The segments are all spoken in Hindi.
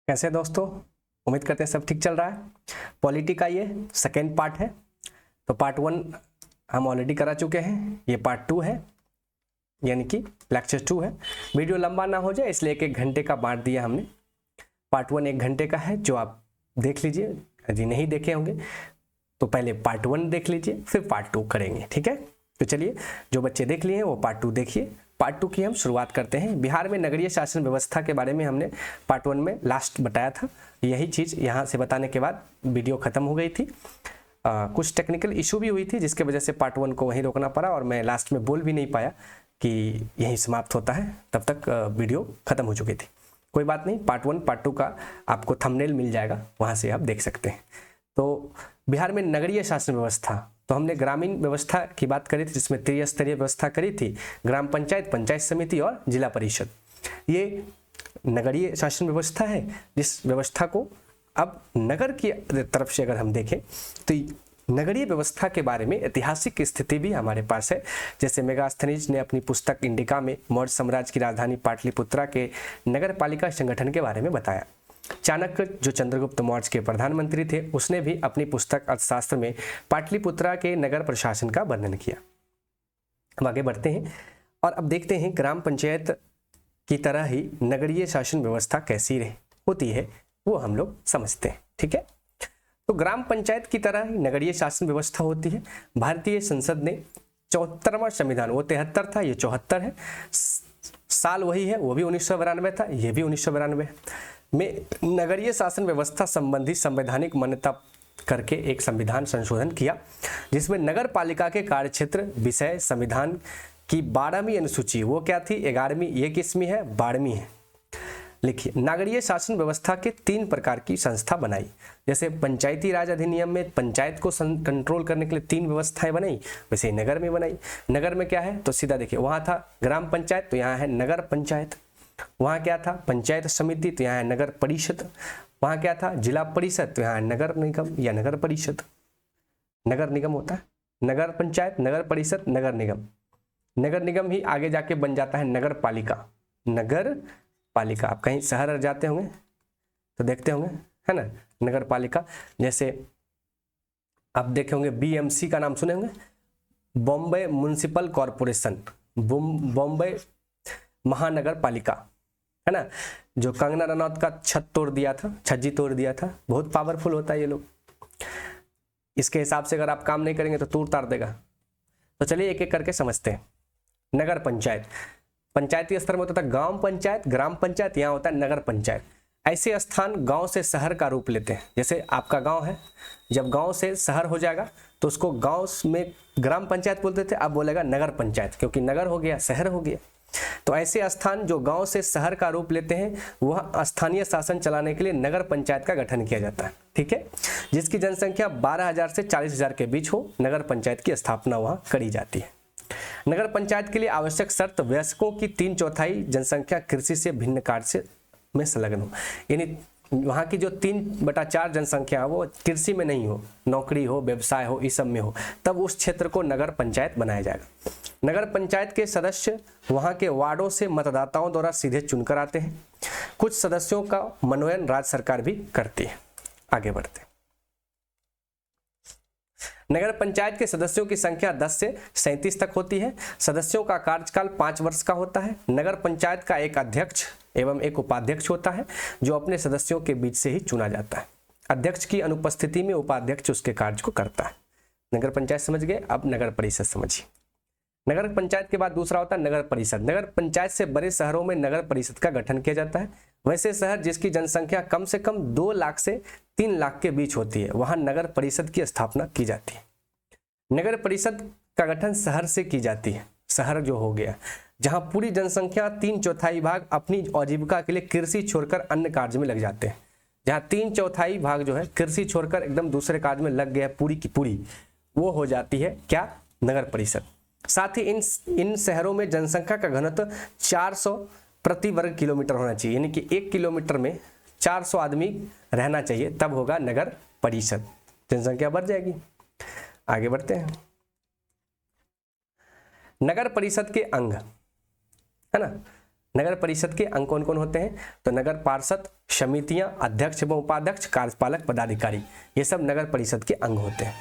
कैसे दोस्तों, उम्मीद करते हैं सब ठीक चल रहा है। पॉलिटी का ये सेकेंड पार्ट है। तो पार्ट 1 हम ऑलरेडी करा चुके हैं, ये पार्ट 2 है, यानी कि लेक्चर 2 है। वीडियो लंबा ना हो जाए इसलिए एक घंटे का बांट दिया हमने। पार्ट 1 1 घंटे का है, जो आप देख लीजिए। यदि नहीं देखे होंगे तो पहले पार्ट 1 देख लीजिए, फिर पार्ट 2 करेंगे, ठीक है। तो चलिए, जो बच्चे देख लिए हैं वो पार्ट 2 देखिए। पार्ट 2 की हम शुरुआत करते हैं। बिहार में नगरीय शासन व्यवस्था के बारे में हमने पार्ट 1 में लास्ट बताया था। यही चीज़ यहाँ से बताने के बाद वीडियो ख़त्म हो गई थी। कुछ टेक्निकल इशू भी हुई थी जिसके वजह से पार्ट 1 को वहीं रोकना पड़ा और मैं लास्ट में बोल भी नहीं पाया कि यहीं समाप्त होता है। तब तक वीडियो ख़त्म हो चुकी थी। कोई बात नहीं, पार्ट 1 पार्ट 2 का आपको थंबनेल मिल जाएगा, वहाँ से आप देख सकते हैं। तो बिहार में नगरीय शासन व्यवस्था, तो हमने ग्रामीण व्यवस्था की बात करी थी जिसमें त्रिस्तरीय व्यवस्था करी थी, ग्राम पंचायत, पंचायत समिति और जिला परिषद। ये नगरीय शासन व्यवस्था है जिस व्यवस्था को अब नगर की तरफ से अगर हम देखें तो नगरीय व्यवस्था के बारे में ऐतिहासिक स्थिति भी हमारे पास है। जैसे मेगास्थनीज ने अपनी पुस्तक इंडिका में मौर्य साम्राज्य की राजधानी पाटलिपुत्रा के नगर पालिका संगठन के बारे में बताया। चाणक्य, जो चंद्रगुप्त मौर्य के प्रधानमंत्री थे, उसने भी अपनी पुस्तक अर्थशास्त्र में पाटलिपुत्रा के नगर प्रशासन का वर्णन किया। हम आगे बढ़ते हैं और अब देखते हैं ग्राम पंचायत की तरह ही नगरीय शासन व्यवस्था कैसी होती है, वो हम लोग समझते हैं, ठीक है। तो ग्राम पंचायत की तरह ही नगरीय शासन व्यवस्था होती है। भारतीय संसद ने 74वां संविधान, वो 73 था, ये 74 है, साल वही है, वो भी 1992 था, ये भी 1992 में नगरीय शासन व्यवस्था संबंधी संवैधानिक मान्यता करके एक संविधान संशोधन किया, जिसमें नगर पालिका के कार्यक्षेत्र विषय संविधान की 12वीं अनुसूची, वो क्या थी, 11वीं, ये किसवीं है, 12वीं है। लिखिए, नगरीय शासन व्यवस्था के 3 प्रकार की संस्था बनाई। जैसे पंचायती राज अधिनियम में पंचायत को कंट्रोल करने के लिए 3 व्यवस्थाएं बनाई, वैसे ही नगर में बनाई। नगर में क्या है, तो सीधा देखिए, वहां था ग्राम पंचायत, तो यहाँ है नगर पंचायत। वहाँ क्या था, पंचायत समिति, तो यहाँ है नगर परिषद। वहाँ क्या था, जिला परिषद, तो यहाँ नगर निगम या नगर परिषद। नगर निगम होता है, नगर पंचायत, नगर परिषद, नगर निगम। नगर निगम ही आगे जाके बन जाता है नगर पालिका। नगर पालिका, आप कहीं शहर जाते होंगे तो देखते होंगे, है ना, नगर पालिका। जैसे आप देखे होंगे BMC का नाम सुने होंगे, बॉम्बे म्युनिसिपल कॉरपोरेशन, बॉम्बे महानगर पालिका, है ना, जो कंगना रनौत का छत तोड़ दिया था, छज्जी तोड़ दिया था। बहुत पावरफुल होता है ये लोग, इसके हिसाब से अगर आप काम नहीं करेंगे तो तोड़ ताड़ देगा। तो चलिए एक एक करके समझते हैं। नगर पंचायत, पंचायती स्तर में होता था गांव पंचायत, ग्राम पंचायत, यहाँ होता है नगर पंचायत। ऐसे स्थान गांव से शहर का रूप लेते हैं। जैसे आपका गांव है, जब गांव से शहर हो जाएगा तो उसको गांव में ग्राम पंचायत बोलते थे, अब बोलेगा नगर पंचायत, क्योंकि नगर हो गया, शहर हो गया। तो ऐसे स्थान जो गांव से शहर का रूप लेते हैं, वह स्थानीय शासन चलाने के लिए नगर पंचायत का गठन किया जाता है, ठीक है, जिसकी जनसंख्या 12,000 से 40,000 के बीच हो। नगर पंचायत की स्थापना वहां करी जाती है। नगर पंचायत के लिए आवश्यक शर्त, वयस्कों की 3/4 जनसंख्या कृषि से भिन्न कार्य में संलग्न हो। यानी वहाँ की जो 3/4 जनसंख्या है वो कृषि में नहीं हो, नौकरी हो, व्यवसाय हो, इस सब में हो, तब उस क्षेत्र को नगर पंचायत बनाया जाएगा। नगर पंचायत के सदस्य वहाँ के वार्डों से मतदाताओं द्वारा सीधे चुनकर आते हैं। कुछ सदस्यों का मनोनयन राज्य सरकार भी करती है। आगे बढ़ते हैं। नगर पंचायत के सदस्यों की संख्या 10 से 37 तक होती है। सदस्यों का कार्यकाल 5 वर्ष का होता है। नगर पंचायत का एक अध्यक्ष एवं एक उपाध्यक्ष होता है, जो अपने सदस्यों के बीच से ही चुना जाता है। अध्यक्ष की अनुपस्थिति में उपाध्यक्ष उसके कार्य को करता है। नगर पंचायत समझ गए, अब नगर परिषद समझिए। नगर पंचायत के बाद दूसरा होता है नगर परिषद। नगर पंचायत से बड़े शहरों में नगर परिषद का गठन किया जाता है। वैसे शहर जिसकी जनसंख्या कम से कम 2 लाख से 3 लाख के बीच होती है, वहां नगर परिषद की स्थापना की जाती है। नगर परिषद का गठन शहर से की जाती है। शहर जो हो गया जहां पूरी जनसंख्या 3/4 भाग अपनी आजीविका के लिए कृषि छोड़कर अन्य कार्य में लग जाते हैं। जहां 3/4 भाग जो है कृषि छोड़कर एकदम दूसरे कार्य में लग गया पूरी की पूरी, वो हो जाती है क्या, नगर परिषद। साथ ही इन शहरों में जनसंख्या का घनत्व 400 प्रति वर्ग किलोमीटर होना चाहिए, यानी कि 1 किलोमीटर में 400 आदमी रहना चाहिए, तब होगा नगर परिषद, जनसंख्या बढ़ जाएगी। आगे बढ़ते हैं। नगर परिषद के अंग, है ना, नगर परिषद के अंग कौन कौन होते हैं? तो नगर पार्षद, समितियां, अध्यक्ष एवं उपाध्यक्ष, कार्यपालक पदाधिकारी, ये सब नगर परिषद के अंग होते हैं।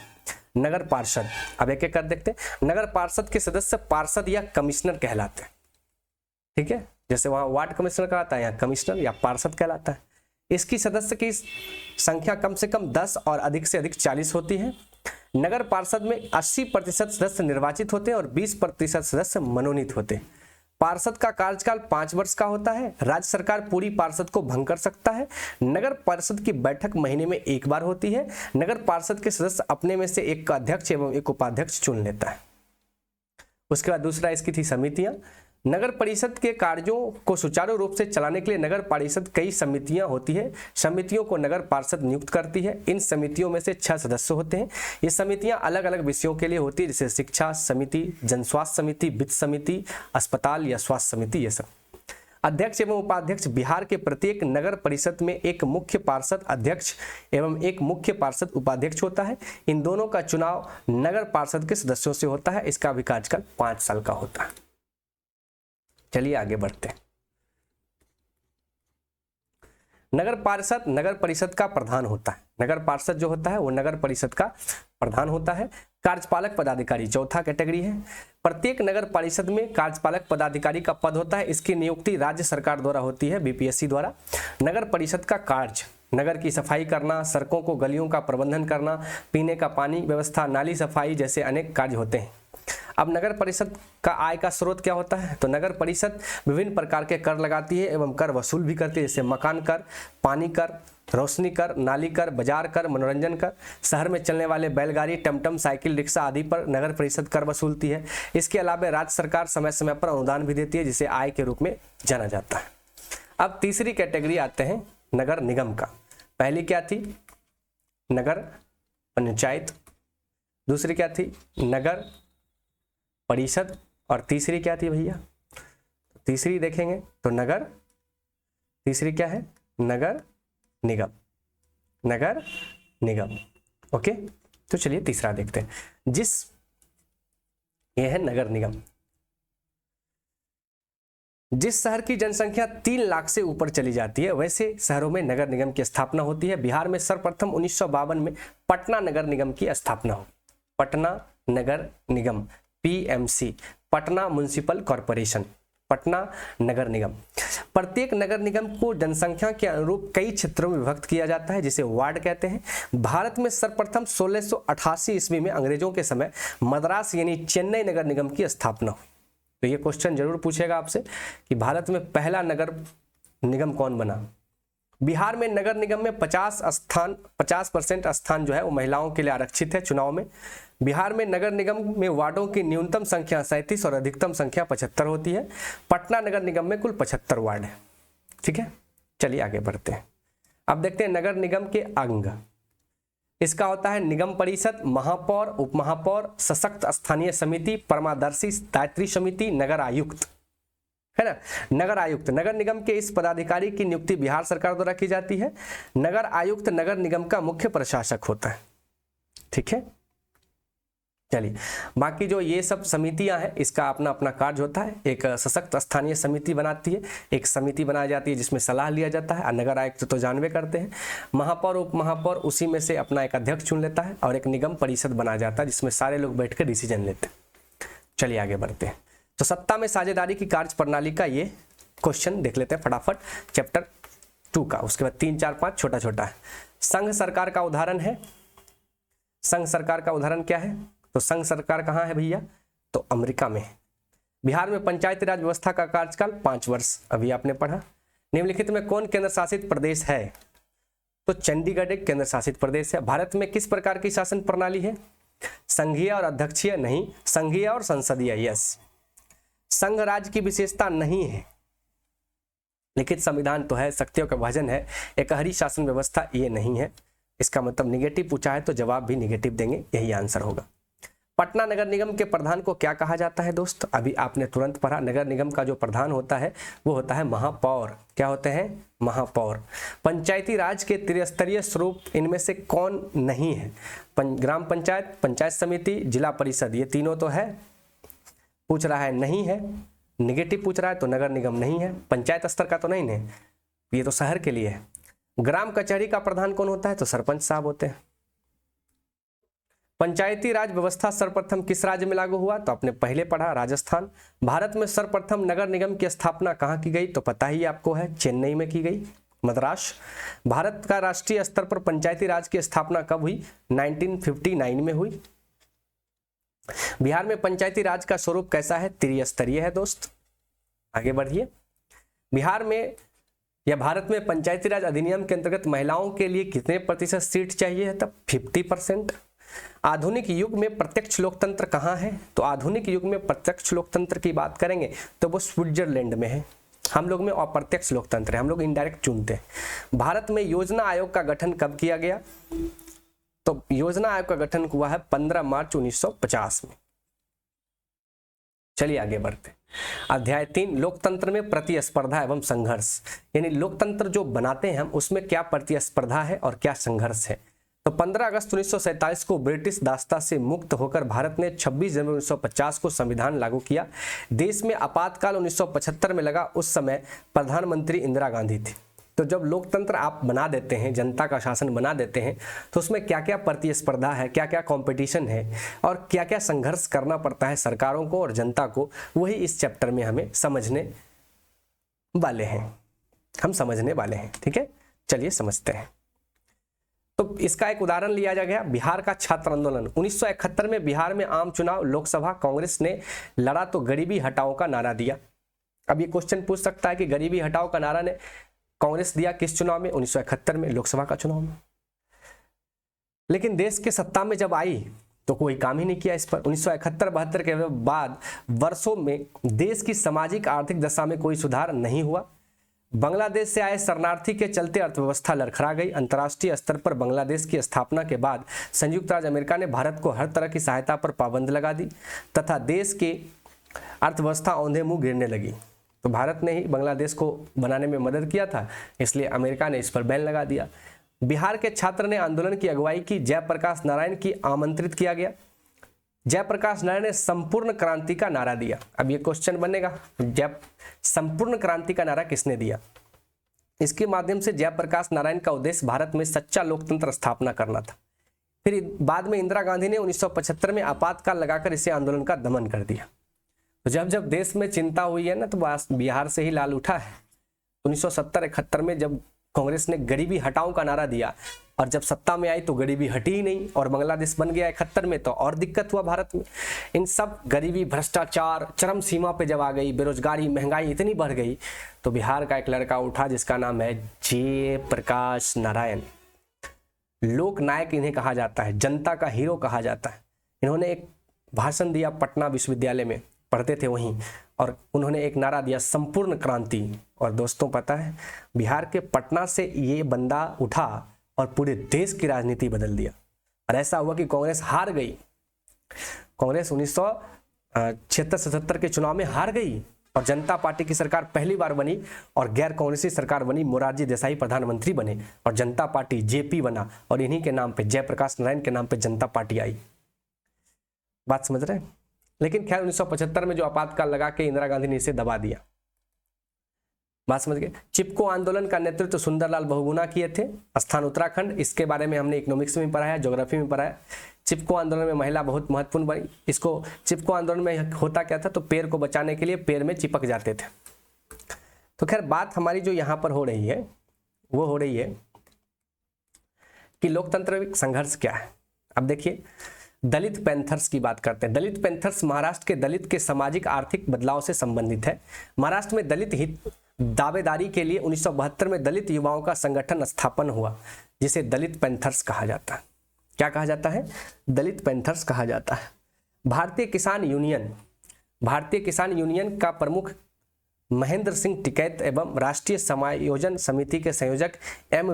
नगर पार्षद, अब एक एक कर देखते हैं। नगर पार्षद के सदस्य पार्षद या कमिश्नर कहलाते हैं, ठीक है, जैसे वहां वार्ड कमिश्नर कहलाता है, यहाँ कमिश्नर या पार्षद कहलाता है। इसकी सदस्य की संख्या कम से कम 10 और अधिक से अधिक 40 होती है। नगर पार्षद में 80% सदस्य निर्वाचित होते हैं और 20% सदस्य मनोनीत होते हैं। पार्षद का कार्यकाल 5 वर्ष का होता है। राज्य सरकार पूरी पार्षद को भंग कर सकता है। नगर पार्षद की बैठक महीने में 1 बार होती है। नगर पार्षद के सदस्य अपने में से एक का अध्यक्ष एवं एक उपाध्यक्ष चुन लेता है। उसके बाद दूसरा इसकी थी समितियां। नगर परिषद के कार्यों को सुचारू रूप से चलाने के लिए नगर परिषद कई समितियां होती है। समितियों को नगर पार्षद नियुक्त करती है। इन समितियों में से 6 सदस्य होते हैं। ये समितियां अलग अलग विषयों के लिए होती है, जैसे शिक्षा समिति, जनस्वास्थ्य समिति, वित्त समिति, अस्पताल या स्वास्थ्य समिति, ये सब। अध्यक्ष एवं उपाध्यक्ष, बिहार के प्रत्येक नगर परिषद में एक मुख्य पार्षद अध्यक्ष एवं एक मुख्य पार्षद उपाध्यक्ष होता है। इन दोनों का चुनाव नगर पार्षद के सदस्यों से होता है। इसका भी कार्यकाल 5 साल का होता है। चलिए आगे बढ़ते हैं। नगर पार्षद नगर परिषद का प्रधान होता है। नगर पार्षद जो होता है वो नगर परिषद का प्रधान होता है। कार्यपालक पदाधिकारी चौथा कैटेगरी है। प्रत्येक नगर परिषद में कार्यपालक पदाधिकारी का पद होता है। इसकी नियुक्ति राज्य सरकार द्वारा होती है, बीपीएससी द्वारा। नगर परिषद का कार्य नगर की सफाई करना, सड़कों को गलियों का प्रबंधन करना, पीने का पानी व्यवस्था, नाली सफाई जैसे अनेक कार्य होते हैं। अब नगर परिषद का आय का स्रोत क्या होता है? तो नगर परिषद विभिन्न प्रकार के कर लगाती है एवं कर वसूल भी करती है, जैसे मकान कर, पानी कर, रोशनी कर, नाली कर, बाजार कर, मनोरंजन कर। शहर में चलने वाले बैलगाड़ी, टमटम, साइकिल, रिक्शा आदि पर नगर परिषद कर वसूलती है। इसके अलावा राज्य सरकार समय समय पर अनुदान भी देती है, जिसे आय के रूप में जाना जाता है। अब तीसरी कैटेगरी आते हैं नगर निगम का। पहली क्या थी? नगर पंचायत। दूसरी क्या थी? नगर परिषद। और तीसरी क्या थी भैया? तीसरी देखेंगे तो तीसरी क्या है? नगर निगम। नगर निगम, ओके। तो चलिए तीसरा देखते हैं। यह है नगर निगम। जिस शहर की जनसंख्या 3 लाख से ऊपर चली जाती है, वैसे शहरों में नगर निगम की स्थापना होती है। बिहार में सर्वप्रथम 1952 में पटना नगर निगम की स्थापना हुई। पटना नगर निगम, PMC, Patna municipal corporation, Patna नगर निगम। प्रत्येक नगर निगम को जनसंख्या के अनुरूप कई क्षेत्रों में विभक्त किया जाता है, जिसे वार्ड कहते हैं। भारत में सर्वप्रथम 1688 ईस्वी में अंग्रेजों के समय मद्रास यानी चेन्नई नगर निगम की स्थापना हुई। तो ये क्वेश्चन जरूर पूछेगा आपसे कि भारत में पहला नगर निगम कौन बना। बिहार में नगर निगम में 50% स्थान जो है वो महिलाओं के लिए आरक्षित है चुनाव में। बिहार में नगर निगम में वार्डों की न्यूनतम संख्या 37 और अधिकतम संख्या 75 होती है। पटना नगर निगम में कुल 75 वार्ड है, ठीक है। चलिए आगे बढ़ते हैं। अब देखते हैं नगर निगम के अंग। इसका होता है निगम परिषद, महापौर, उपमहापौर, सशक्त स्थानीय समिति, परमादर्शी दायित्वी समिति, नगर आयुक्त, है ना। नगर आयुक्त, नगर निगम के इस पदाधिकारी की नियुक्ति बिहार सरकार द्वारा की जाती है। नगर आयुक्त नगर निगम का मुख्य प्रशासक होता है, ठीक है। चलिए बाकी जो ये सब समितियां हैं, इसका अपना अपना कार्य होता है। एक सशक्त स्थानीय समिति बनाती है, एक समिति बनाई जाती है जिसमें सलाह लिया जाता है। और नगर आयुक्त तो जानवे करते हैं। महापौर, उप महापौर उसी में से अपना एक अध्यक्ष चुन लेता है। और एक निगम परिषद बनाया जाता है जिसमें सारे लोग बैठ कर डिसीजन लेते हैं। चलिए आगे बढ़ते हैं। तो सत्ता में साझेदारी की कार्य प्रणाली का ये क्वेश्चन देख लेते हैं फटाफट, चैप्टर 2 का। उसके बाद 3, 4, 5 छोटा छोटा है। संघ सरकार का उदाहरण है। संघ सरकार का उदाहरण क्या है? तो संघ सरकार कहाँ है भैया? तो अमेरिका में। बिहार में पंचायती राज व्यवस्था का कार्यकाल 5 वर्ष, अभी आपने पढ़ा। निम्नलिखित में कौन केंद्र शासित प्रदेश है? तो चंडीगढ़ एक केंद्र शासित प्रदेश है। भारत में किस प्रकार की शासन प्रणाली है? संघीय और अध्यक्षीय नहीं, संघीय और संसदीय। यस, संघ राज्य की विशेषता नहीं है। लिखित संविधान तो है, शक्तियों का विभाजन है, एकहरी शासन व्यवस्था ये नहीं है। इसका मतलब निगेटिव पूछा है तो जवाब भी निगेटिव देंगे, यही आंसर होगा। पटना नगर निगम के प्रधान को क्या कहा जाता है दोस्त? अभी आपने तुरंत पढ़ा। नगर निगम का जो प्रधान होता है वो होता है महापौर। क्या होते हैं? महापौर। पंचायती राज के त्रिस्तरीय स्वरूप इनमें से कौन नहीं है? ग्राम पंचायत, पंचायत समिति, जिला परिषद, ये तीनों तो है। पूछ रहा है नहीं है, निगेटिव पूछ रहा है तो नगर निगम नहीं है, पंचायत स्तर का तो नहीं है, ये तो शहर के लिए है। ग्राम कचहरी का प्रधान कौन होता है? तो सरपंच साहब होते हैं। पंचायती राज व्यवस्था सर्वप्रथम किस राज्य में लागू हुआ? तो आपने पहले पढ़ा, राजस्थान। भारत में सर्वप्रथम नगर निगम की स्थापना कहाँ की गई? तो पता ही आपको है, चेन्नई में की गई, मद्रास। भारत का राष्ट्रीय स्तर पर पंचायती राज की स्थापना कब हुई? 1959 में हुई। बिहार में पंचायती राज का स्वरूप कैसा है? त्रिस्तरीय है दोस्त। आगे बढ़िए। बिहार में या भारत में पंचायती राज अधिनियम के अंतर्गत महिलाओं के लिए कितने प्रतिशत सीट चाहिए है? तब 50%। आधुनिक युग में प्रत्यक्ष लोकतंत्र कहाँ है? तो आधुनिक युग में प्रत्यक्ष लोकतंत्र की बात करेंगे तो वो स्विट्जरलैंड में है। हम लोग में अप्रत्यक्ष लोकतंत्र है, हम लोग इनडायरेक्ट चुनते हैं। भारत में योजना आयोग का गठन कब किया गया? तो योजना आयोग का गठन हुआ है 15 मार्च 1950 में। चलिए आगे बढ़ते हैं। अध्याय 3, लोकतंत्र में प्रतिस्पर्धा एवं संघर्ष। यानी लोकतंत्र जो बनाते हैं हम, उसमें क्या प्रतिस्पर्धा है और क्या संघर्ष है। तो 15 अगस्त 1947 को ब्रिटिश दासता से मुक्त होकर भारत ने 26 जनवरी 1950 को संविधान लागू किया। देश में आपातकाल 1975 में लगा, उस समय प्रधानमंत्री इंदिरा गांधी थी। तो जब लोकतंत्र आप बना देते हैं, जनता का शासन बना देते हैं, तो उसमें क्या क्या प्रतिस्पर्धा है, क्या क्या कंपटीशन है और क्या क्या संघर्ष करना पड़ता है सरकारों को और जनता को, वही इस चैप्टर में हमें समझने वाले हैं, हम समझने वाले हैं। ठीक है, चलिए समझते हैं। तो इसका एक उदाहरण लिया जा गया, बिहार का छात्र आंदोलन। 1971 में बिहार में आम चुनाव, लोकसभा कांग्रेस ने लड़ा तो गरीबी हटाओ का नारा दिया। अब ये क्वेश्चन पूछ सकता है कि गरीबी हटाओ का नारा ने कांग्रेस दिया किस चुनाव में? 1971 में, लोकसभा का चुनाव में। लेकिन देश के सत्ता में जब आई तो कोई काम ही नहीं किया इस पर। 1971-72 के बाद वर्षों में देश की सामाजिक आर्थिक दशा में कोई सुधार नहीं हुआ। बांग्लादेश से आए शरणार्थी के चलते अर्थव्यवस्था लड़खड़ा गई। अंतर्राष्ट्रीय स्तर पर बांग्लादेश की स्थापना के बाद संयुक्त राज्य अमेरिका ने भारत को हर तरह की सहायता पर पाबंदी लगा दी तथा देश की अर्थव्यवस्था औंधे मुंह गिरने लगी। तो भारत ने ही बांग्लादेश को बनाने में मदद किया था, इसलिए अमेरिका ने इस पर बैन लगा दिया। बिहार के छात्र ने आंदोलन की अगुवाई की, जयप्रकाश नारायण की आमंत्रित किया गया। जयप्रकाश नारायण ने संपूर्ण क्रांति का नारा दिया। अब ये क्वेश्चन बनेगा, जब संपूर्ण क्रांति का नारा किसने दिया? इसके माध्यम से जयप्रकाश नारायण का उद्देश्य भारत में सच्चा लोकतंत्र स्थापना करना था। फिर बाद में इंदिरा गांधी ने 1975 में आपातकाल लगाकर इसे आंदोलन का दमन कर दिया। तो जब जब देश में चिंता हुई है ना, तो बिहार से ही लाल उठा है। 1970-71 में जब कांग्रेस ने गरीबी हटाओ का नारा दिया और जब सत्ता में आई तो गरीबी हटी ही नहीं और बांग्लादेश बन गया 71 में, तो और दिक्कत हुआ भारत में। इन सब गरीबी, भ्रष्टाचार चरम सीमा पे जब आ गई, बेरोजगारी, महंगाई इतनी बढ़ गई, तो बिहार का एक लड़का उठा जिसका नाम है जयप्रकाश नारायण। लोक नायक इन्हें कहा जाता है, जनता का हीरो कहा जाता है। इन्होंने एक भाषण दिया पटना विश्वविद्यालय में, पढ़ते थे वहीं, और उन्होंने एक नारा दिया संपूर्ण क्रांति। और दोस्तों पता है, बिहार के पटना से ये बंदा उठा और पूरे देश की राजनीति बदल दिया। और ऐसा हुआ कि कांग्रेस हार गई। कांग्रेस 1976-77 के चुनाव में हार गई और जनता पार्टी की सरकार पहली बार बनी और गैर कांग्रेसी सरकार बनी। मोरारजी देसाई प्रधानमंत्री बने और जनता पार्टी जेपी बना और इन्हीं के नाम पे, जयप्रकाश नारायण के नाम पे जनता पार्टी आई। बात समझ रहे हैं? लेकिन खैर 1975 में जो आपातकाल लगा के इंदिरा गांधी ने इसे दबा दिया। बात समझ गए? चिपको आंदोलन का नेतृत्व सुंदरलाल बहुगुणा किए थे। स्थान उत्तराखंड, इसके बारे में हमने इकोनॉमिक्स में पढ़ा है, ज्योग्राफी में पढ़ा है। चिपको आंदोलन में महिला बहुत महत्वपूर्ण बनी। इसको चिपको आंदोलन में होता क्या था, तो पेड़ को बचाने के लिए पेड़ में चिपक जाते थे। तो खैर बात हमारी जो यहाँ पर हो रही है वो हो रही है कि लोकतंत्र संघर्ष क्या है। अब देखिए, दलित पैंथर्स की बात करते हैं। दलित पैंथर्स महाराष्ट्र के दलित के सामाजिक आर्थिक बदलाव से संबंधित है। महाराष्ट्र में दलित हित दावेदारी के लिए 1972 में दलित युवाओं का संगठन स्थापन हुआ, जिसे दलित पैंथर्स कहा जाता है। क्या कहा जाता है? दलित पैंथर्स कहा जाता है। भारतीय किसान यूनियन का प्रमुख महेंद्र सिंह टिकैत एवं राष्ट्रीय समायोजन समिति के संयोजक एम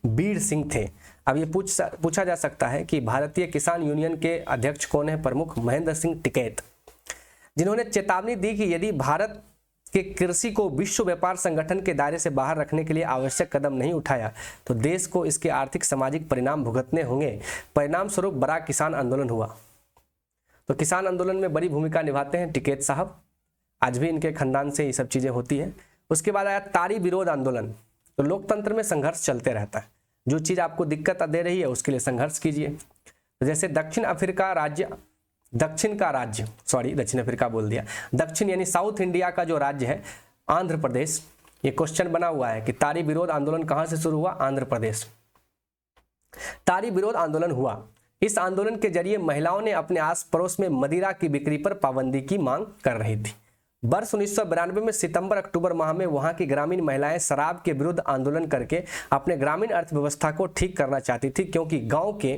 बीर सिंह थे। अब ये पूछा जा सकता है कि भारतीय किसान यूनियन के अध्यक्ष कौन है? प्रमुख महेंद्र सिंह टिकैत, जिन्होंने चेतावनी दी कि यदि भारत के कृषि को विश्व व्यापार संगठन के दायरे से बाहर रखने के लिए आवश्यक कदम नहीं उठाया तो देश को इसके आर्थिक सामाजिक परिणाम भुगतने होंगे। परिणाम स्वरूप बड़ा किसान आंदोलन हुआ। तो किसान आंदोलन में बड़ी भूमिका निभाते हैं टिकैत साहब, आज भी इनके खानदान से ये सब चीज़ें होती हैं। उसके बाद आया तारी विरोध आंदोलन। तो लोकतंत्र में संघर्ष चलते रहता है, जो चीज़ आपको दिक्कत दे रही है उसके लिए संघर्ष कीजिए। तो जैसे दक्षिण अफ्रीका दक्षिण यानी साउथ इंडिया का जो राज्य है आंध्र प्रदेश, ये क्वेश्चन बना हुआ है कि तारी विरोध आंदोलन कहाँ से शुरू हुआ? आंध्र प्रदेश। तारी विरोध आंदोलन हुआ, इस आंदोलन के जरिए महिलाओं ने अपने आस पड़ोस में मदिरा की बिक्री पर पाबंदी की मांग कर रही थी। वर्ष 1992 में सितंबर अक्टूबर माह में वहां की ग्रामीण महिलाएं शराब के विरुद्ध आंदोलन करके अपने ग्रामीण अर्थव्यवस्था को ठीक करना चाहती थी, क्योंकि गांव के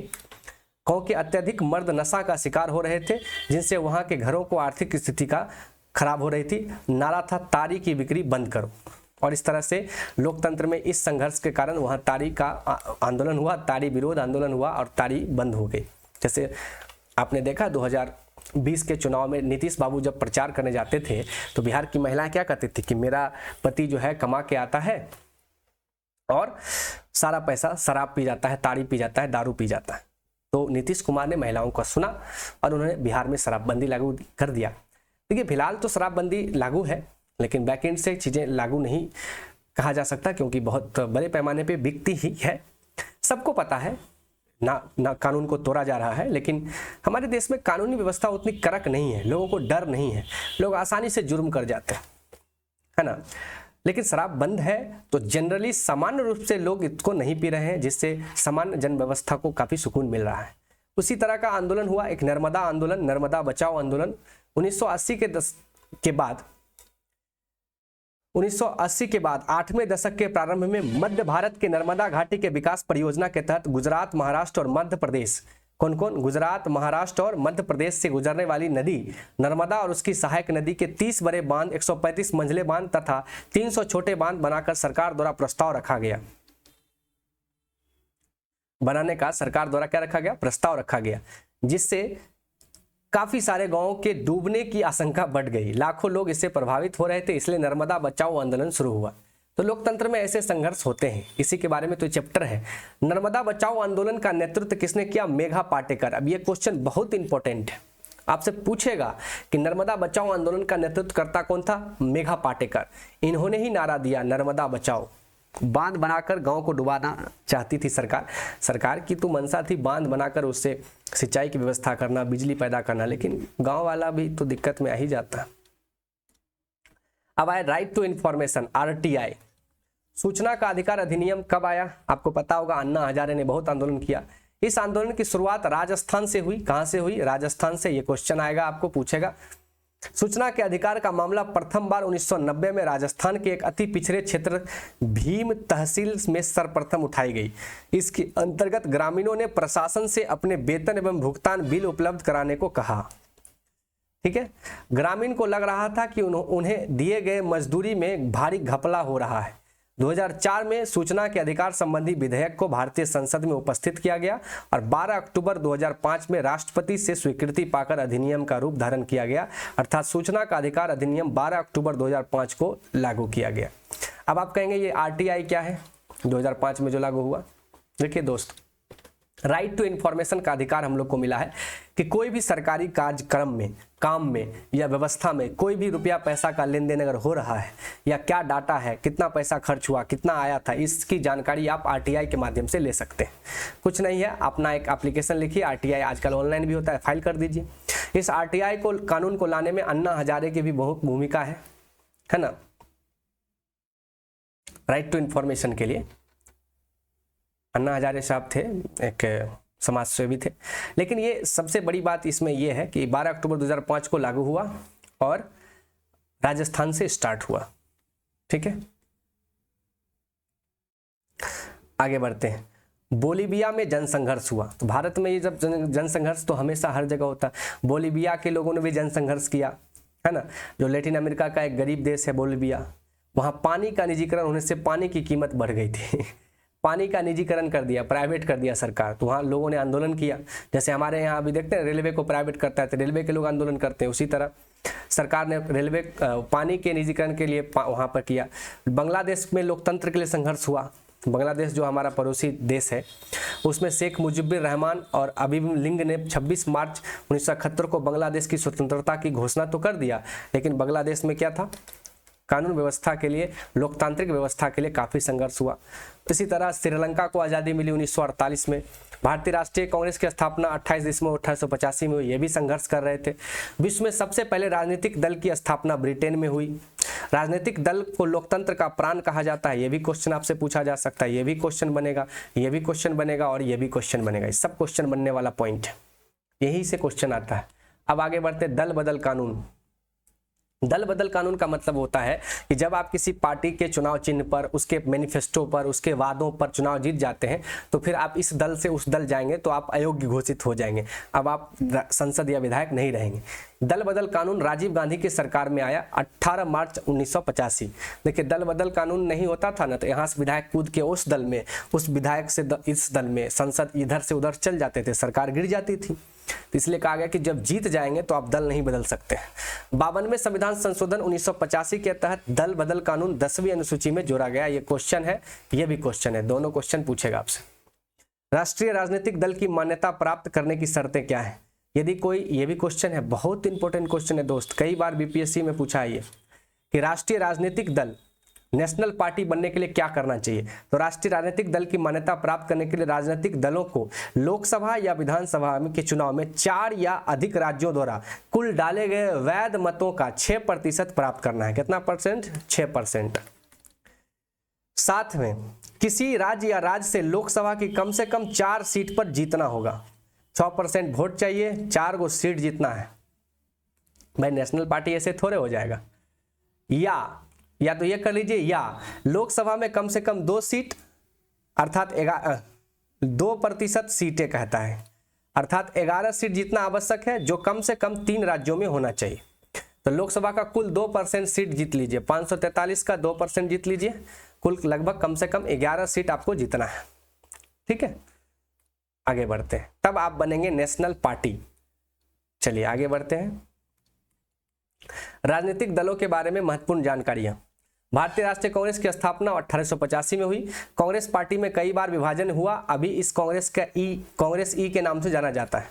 अत्यधिक मर्द नशा का शिकार हो रहे थे, जिनसे वहां के घरों को आर्थिक स्थिति का खराब हो रही थी। नारा था तारी की बिक्री बंद करो। और इस तरह से लोकतंत्र में इस संघर्ष के कारण वहां तारी का आंदोलन हुआ, तारी विरोध आंदोलन हुआ और तारी बंद हो गई। जैसे आपने देखा 2020 के चुनाव में नीतीश बाबू जब प्रचार करने जाते थे तो बिहार की महिलाएं क्या कहती थी कि मेरा पति जो है कमा के आता है और सारा पैसा शराब पी जाता है, ताड़ी पी जाता है, दारू पी जाता है। तो नीतीश कुमार ने महिलाओं का सुना और उन्होंने बिहार में शराबबंदी लागू कर दिया। देखिए फिलहाल तो शराबबंदी लागू है, लेकिन बैकएंड से चीज़ें लागू नहीं कहा जा सकता, क्योंकि बहुत बड़े पैमाने पे बिकती ही है। सबको पता है ना कानून को तोड़ा जा रहा है, लेकिन हमारे देश में कानूनी व्यवस्था उतनी कड़क नहीं है, लोगों को डर नहीं है, लोग आसानी से जुर्म कर जाते हैं, है ना। लेकिन शराब बंद है तो जनरली सामान्य रूप से लोग इसको नहीं पी रहे हैं, जिससे सामान्य जन व्यवस्था को काफ़ी सुकून मिल रहा है। उसी तरह का आंदोलन हुआ एक नर्मदा आंदोलन, नर्मदा बचाओ आंदोलन। 1980 के बाद 8वें दशक के प्रारंभ में मध्य भारत के नर्मदा घाटी के विकास परियोजना के तहत गुजरात, महाराष्ट्र और मध्य प्रदेश, कौन गुजरात, महाराष्ट्र और मध्य प्रदेश से गुजरने वाली नदी नर्मदा और उसकी सहायक नदी के 30 बड़े बांध, 135 मंझले बांध तथा 300 छोटे बांध बनाकर सरकार द्वारा प्रस्ताव रखा गया। बनाने का सरकार द्वारा क्या रखा गया? प्रस्ताव रखा गया, जिससे काफी सारे गांवों के डूबने की आशंका बढ़ गई। लाखों लोग इससे प्रभावित हो रहे थे, इसलिए नर्मदा बचाओ आंदोलन शुरू हुआ। तो लोकतंत्र में ऐसे संघर्ष होते हैं, इसी के बारे में तो चैप्टर है। नर्मदा बचाओ आंदोलन का नेतृत्व किसने किया? मेघा पाटेकर। अब ये क्वेश्चन बहुत इंपॉर्टेंट है, आपसे पूछेगा कि नर्मदा बचाओ आंदोलन का नेतृत्व करता कौन था? मेघा पाटेकर। इन्होंने ही नारा दिया नर्मदा बचाओ। बांध बनाकर गांव को डुबाना चाहती थी सरकार की तो मंशा थी बांध बनाकर उससे सिंचाई की व्यवस्था करना, बिजली पैदा करना, लेकिन गांव वाला भी तो दिक्कत में आ ही जाता है। अब आए राइट टू इंफॉर्मेशन, RTI, सूचना का अधिकार अधिनियम कब आया? आपको पता होगा, अन्ना हजारे ने बहुत आंदोलन किया। इस आंदोलन की शुरुआत राजस्थान से हुई। कहां से हुई? राजस्थान से। ये क्वेश्चन आएगा, आपको पूछेगा। सूचना के अधिकार का मामला प्रथम बार 1990 में राजस्थान के एक अति पिछड़े क्षेत्र भीम तहसील में सर्वप्रथम उठाई गई। इसके अंतर्गत ग्रामीणों ने प्रशासन से अपने वेतन एवं भुगतान बिल उपलब्ध कराने को कहा। ठीक है, ग्रामीण को लग रहा था कि उन्हें दिए गए मजदूरी में भारी घपला हो रहा है। 2004 में सूचना के अधिकार संबंधी विधेयक को भारतीय संसद में उपस्थित किया गया और 12 अक्टूबर 2005 में राष्ट्रपति से स्वीकृति पाकर अधिनियम का रूप धारण किया गया, अर्थात सूचना का अधिकार अधिनियम 12 अक्टूबर 2005 को लागू किया गया। अब आप कहेंगे ये RTI क्या है 2005 में जो लागू हुआ? देखिए दोस्त, राइट टू इन्फॉर्मेशन का अधिकार हम लोग को मिला है कि कोई भी सरकारी कार्यक्रम में, काम में या व्यवस्था में कोई भी रुपया पैसा का लेन देन अगर हो रहा है या क्या डाटा है, कितना पैसा खर्च हुआ, कितना आया था, इसकी जानकारी आप RTI के माध्यम से ले सकते हैं। कुछ नहीं है, अपना एक एप्लीकेशन लिखिए, RTI आजकल ऑनलाइन भी होता है, फाइल कर दीजिए। इस RTI को कानून को लाने में अन्ना हजारे की भी बहुत भूमिका है ना, राइट टू इन्फॉर्मेशन के लिए। अन्ना हजारे साहब थे, एक समाज सेवी थे। लेकिन ये सबसे बड़ी बात इसमें यह है कि 12 अक्टूबर 2005 को लागू हुआ और राजस्थान से स्टार्ट हुआ। ठीक है, आगे बढ़ते हैं। बोलीविया में जनसंघर्ष हुआ। तो भारत में ये जब जनसंघर्ष तो हमेशा हर जगह होता है। बोलीविया के लोगों ने भी जनसंघर्ष किया, है ना। जो लैटिन अमेरिका का एक गरीब देश है बोलीविया, वहाँ पानी का निजीकरण होने से पानी की कीमत बढ़ गई थी। पानी का निजीकरण कर दिया, प्राइवेट कर दिया सरकार, तो वहाँ लोगों ने आंदोलन किया। जैसे हमारे यहाँ अभी देखते हैं रेलवे को प्राइवेट करता है तो रेलवे के लोग आंदोलन करते हैं, उसी तरह सरकार ने रेलवे पानी के निजीकरण के लिए वहाँ पर किया। बांग्लादेश में लोकतंत्र के लिए संघर्ष हुआ, बांग्लादेश जो हमारा पड़ोसी देश है, उसमें शेख मुजिबुर रहमान और अबीब लिंग ने 26 मार्च 1971 को बांग्लादेश की स्वतंत्रता की घोषणा तो कर दिया, लेकिन बांग्लादेश में क्या था, कानून व्यवस्था के लिए, लोकतांत्रिक व्यवस्था के लिए काफ़ी संघर्ष हुआ। इसी तरह श्रीलंका को आज़ादी मिली 1948 में। भारतीय राष्ट्रीय कांग्रेस की स्थापना 28 दिसंबर 1885 में हुई, ये भी संघर्ष कर रहे थे। विश्व में सबसे पहले राजनीतिक दल की स्थापना ब्रिटेन में हुई। राजनीतिक दल को लोकतंत्र का प्राण कहा जाता है, ये भी क्वेश्चन आपसे पूछा जा सकता है, ये भी क्वेश्चन बनेगा, ये भी क्वेश्चन बनेगा और ये भी क्वेश्चन बनेगा। ये सब क्वेश्चन बनने वाला पॉइंट है, यही से क्वेश्चन आता है। अब आगे बढ़ते, दल बदल कानून। दल बदल कानून का मतलब होता है कि जब आप किसी पार्टी के चुनाव चिन्ह पर, उसके मैनिफेस्टो पर, उसके वादों पर चुनाव जीत जाते हैं तो फिर आप इस दल से उस दल जाएंगे तो आप अयोग्य घोषित हो जाएंगे, अब आप संसद या विधायक नहीं रहेंगे। दल बदल कानून राजीव गांधी की सरकार में आया 18 मार्च 1985। देखिए, दल बदल कानून नहीं होता था ना तो यहाँ से विधायक कूद के उस दल में, उस विधायक से इस दल में, संसद इधर से उधर चल जाते थे, सरकार गिर जाती थी। तो इसलिए कहा गया कि जब जीत जाएंगे तो आप दल नहीं बदल सकते। 52वें संविधान संशोधन 1985 के तहत दल बदल कानून 10वीं अनुसूची में जोड़ा गया। ये क्वेश्चन है, ये भी क्वेश्चन है, दोनों क्वेश्चन पूछेगा आपसे। राष्ट्रीय राजनीतिक दल की मान्यता प्राप्त करने की शर्तें क्या है? यदि कोई, ये भी क्वेश्चन है, बहुत इंपॉर्टेंट क्वेश्चन है दोस्त, कई बार बीपीएससी में पूछा है ये कि राष्ट्रीय राजनीतिक दल, नेशनल पार्टी बनने के लिए क्या करना चाहिए। तो राष्ट्रीय राजनीतिक दल की मान्यता प्राप्त करने के लिए राजनीतिक दलों को लोकसभा या विधानसभा के चुनाव में 4 या अधिक राज्यों द्वारा कुल डाले गए वैध मतों का 6% प्राप्त करना है। कितना परसेंट? 6%। साथ में किसी राज्य या राज्य से लोकसभा की कम से कम 4 सीट पर जीतना होगा। 100% वोट चाहिए, 4 गो सीट जीतना है। भाई नेशनल पार्टी ऐसे थोड़े हो जाएगा। या तो ये कर लीजिए, या लोकसभा में कम से कम 2 सीट अर्थात 2% सीटें कहता है, अर्थात 11 सीट जीतना आवश्यक है, जो कम से कम 3 राज्यों में होना चाहिए। तो लोकसभा का कुल 2% सीट जीत लीजिए, 543 का 2% जीत लीजिए, कुल लगभग कम से कम 11 सीट आपको जीतना है। ठीक है, आगे बढ़ते हैं, तब आप बनेंगे नेशनल पार्टी। चलिए आगे बढ़ते हैं। राजनीतिक दलों के बारे में महत्वपूर्ण जानकारियां। भारतीय राष्ट्रीय कांग्रेस की स्थापना 1885 में हुई। कांग्रेस पार्टी में कई बार विभाजन हुआ, अभी इस कांग्रेस ई के नाम से जाना जाता है।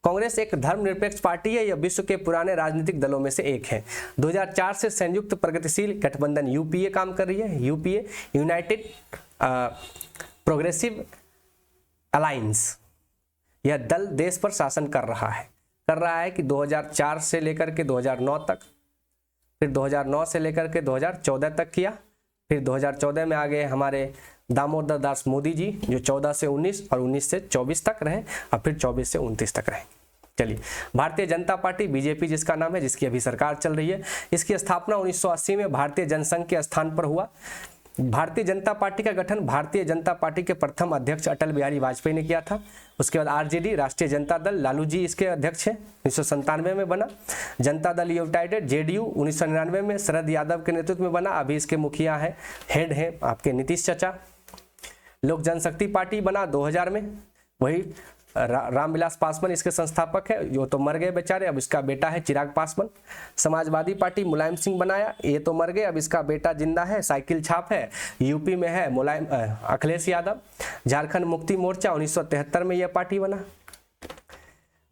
कांग्रेस एक धर्मनिरपेक्ष पार्टी है, यह विश्व के पुराने राजनीतिक दलों में से एक है। 2004 से संयुक्त प्रगतिशील गठबंधन यूपीए काम कर रही है। यूपीए, यूनाइटेड प्रोग्रेसिव अलायंस, यह दल देश पर शासन कर रहा है कि 2004 से लेकर के 2009 तक, फिर 2009 से लेकर के 2014 तक किया, फिर 2014 में आ गए हमारे दामोदर दास मोदी जी, जो 14 से 19 और 19 से 24 तक रहे, और फिर 24 से 29 तक रहे। चलिए, भारतीय जनता पार्टी बीजेपी जिसका नाम है, जिसकी अभी सरकार चल रही है, इसकी स्थापना 1980 में भारतीय जनसंघ के स्थान पर हुआ। भारतीय जनता पार्टी का गठन भारतीय जनता पार्टी के प्रथम अध्यक्ष अटल बिहारी वाजपेयी ने किया था। उसके बाद आरजेडी, राष्ट्रीय जनता दल, लालू जी इसके अध्यक्ष हैं, 1997 में बना। जनता दल यूनाइटेड, जेडीयू 1999 में शरद यादव के नेतृत्व में बना, अभी इसके मुखिया है, हेड हैं आपके नीतीश चाचा। लोक जनशक्ति पार्टी बना 2000 में, वही रामविलास पासवान इसके संस्थापक है, जो तो मर गए बेचारे, अब इसका बेटा है चिराग पासवान। समाजवादी पार्टी मुलायम सिंह बनाया, ये तो मर गए, अब इसका बेटा जिंदा है, साइकिल छाप है, यूपी में है अखिलेश यादव। झारखंड मुक्ति मोर्चा 1973 में यह पार्टी बना।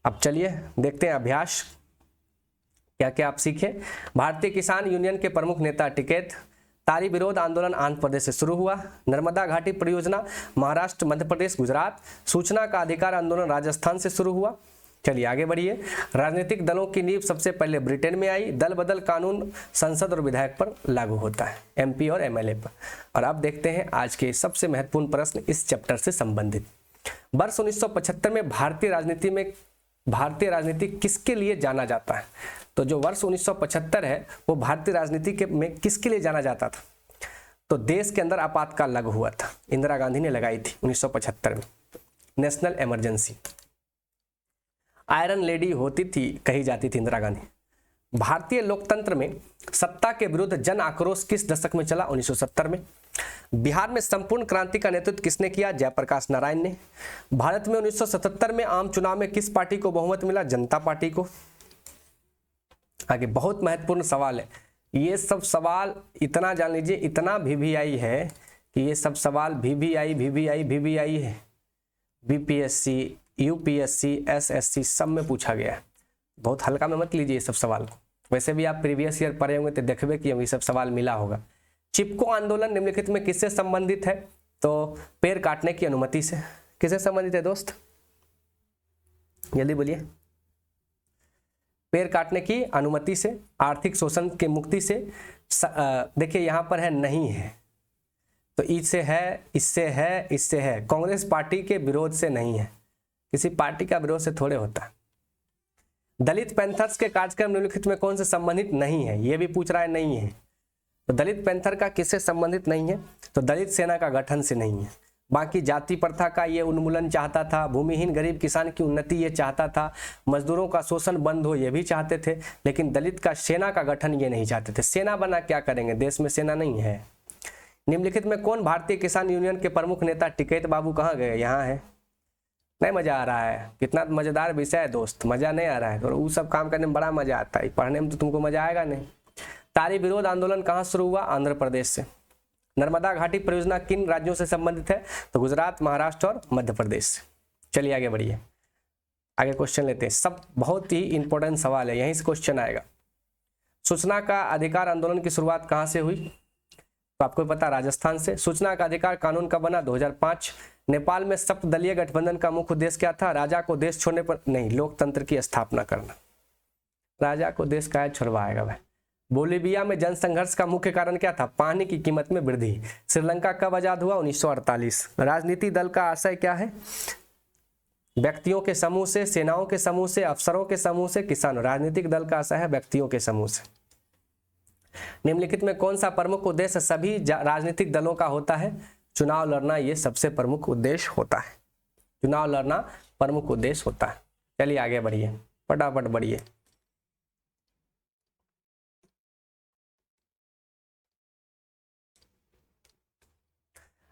अब चलिए देखते हैं अभ्यास क्या क्या आप सीखे। भारतीय किसान यूनियन के प्रमुख नेता टिकैत। तारी विरोध आंदोलन आंध्र प्रदेश से शुरू हुआ। नर्मदा घाटी परियोजना महाराष्ट्र, मध्य प्रदेश, गुजरात। सूचना का अधिकार आंदोलन राजस्थान से शुरू हुआ। चलिए आगे बढ़िए। राजनीतिक दलों की नींव सबसे पहले ब्रिटेन में आई। दल बदल कानून संसद और विधायक पर लागू होता है, एमपी और एमएलए पर। और अब देखते हैं आज के सबसे महत्वपूर्ण प्रश्न इस चैप्टर से संबंधित। वर्ष 1975 में भारतीय राजनीति किसके लिए जाना जाता है? तो जो वर्ष 1975 है वो भारतीय राजनीति में किसके लिए जाना जाता था? तो देश के अंदर आपातकाल लागू हुआ था, इंदिरा गांधी ने लगाई थी 1975 में, नेशनल इमरजेंसी। आयरन लेडी होती थी, कही जाती थी इंदिरा गांधी। भारतीय लोकतंत्र में सत्ता के विरुद्ध जन आक्रोश किस दशक में चला? 1970 में। बिहार में संपूर्ण क्रांति का नेतृत्व किसने किया? जयप्रकाश नारायण ने। भारत में 1977 में आम चुनाव में किस पार्टी को बहुमत मिला? जनता पार्टी को। आगे बहुत महत्वपूर्ण सवाल है, ये सब सवाल इतना जान लीजिए, इतना वीवीआई है कि ये सब सवाल VVI है, BPSC, UPSC, SSC सब में पूछा गया है। बहुत हल्का में मत लीजिए ये सब सवाल को। वैसे भी आप प्रीवियस ईयर पढ़े होंगे तो देखबे कि ये सब सवाल मिला होगा। चिपको आंदोलन निम्नलिखित में किससे संबंधित है? तो पेड़ काटने की अनुमति से। किससे संबंधित है दोस्त, जल्दी बोलिए। पेड़ काटने की अनुमति से, आर्थिक शोषण के मुक्ति से। देखिए यहाँ पर है नहीं है, तो इससे है, इससे है, इससे है। कांग्रेस पार्टी के विरोध से नहीं है, किसी पार्टी का विरोध से थोड़े होता है। दलित पैंथर्स के कार्यक्रम निम्नलिखित में कौन से संबंधित नहीं है? ये भी पूछ रहा है, नहीं है। तो दलित पैंथर का किससे संबंधित नहीं है? तो दलित सेना का गठन से नहीं है। बाकी जाति प्रथा का ये उन्मूलन चाहता था, भूमिहीन गरीब किसान की उन्नति ये चाहता था, मजदूरों का शोषण बंद हो ये भी चाहते थे, लेकिन दलित का सेना का गठन ये नहीं चाहते थे। सेना बना क्या करेंगे, देश में सेना नहीं है। निम्नलिखित में कौन भारतीय किसान यूनियन के प्रमुख नेता? टिकैत बाबू कहाँ गए? यहाँ है। नहीं मजा आ रहा है? कितना मजेदार विषय है दोस्त, मजा नहीं आ रहा है? तो वो सब काम करने में बड़ा मजा आता है, पढ़ने में तो तुमको मजा आएगा नहीं। तारी विरोध आंदोलन कहाँ शुरू हुआ? आंध्र प्रदेश से। नर्मदा घाटी परियोजना किन राज्यों से संबंधित है? तो गुजरात, महाराष्ट्र और मध्य प्रदेश से। चलिए आगे बढ़िए, आगे क्वेश्चन लेते हैं। सब बहुत ही इंपॉर्टेंट सवाल है, यहीं से क्वेश्चन आएगा। सूचना का अधिकार आंदोलन की शुरुआत कहाँ से हुई? तो आपको पता, राजस्थान से। सूचना का अधिकार कानून कब बना? 2005। नेपाल में सप्तदलीय गठबंधन का मुख्य उद्देश्य क्या था? राजा को देश छोड़ने पर नहीं, लोकतंत्र की स्थापना करना। राजा को देश का छोड़वाएगा भाई। बोलीविया में जनसंघर्ष का मुख्य कारण क्या था? पानी की कीमत में वृद्धि। श्रीलंका कब आजाद हुआ? 1948। राजनीति दल का आशय क्या है? व्यक्तियों के समूह से, सेनाओं के समूह से, अफसरों के समूह से, किसानों। राजनीतिक दल का आशय है व्यक्तियों के समूह से। निम्नलिखित में कौन सा प्रमुख उद्देश्य सभी राजनीतिक दलों का होता है? चुनाव लड़ना, ये सबसे प्रमुख उद्देश्य होता है। चुनाव लड़ना प्रमुख उद्देश्य होता है। चलिए आगे बढ़िए, फटाफट बढ़िए।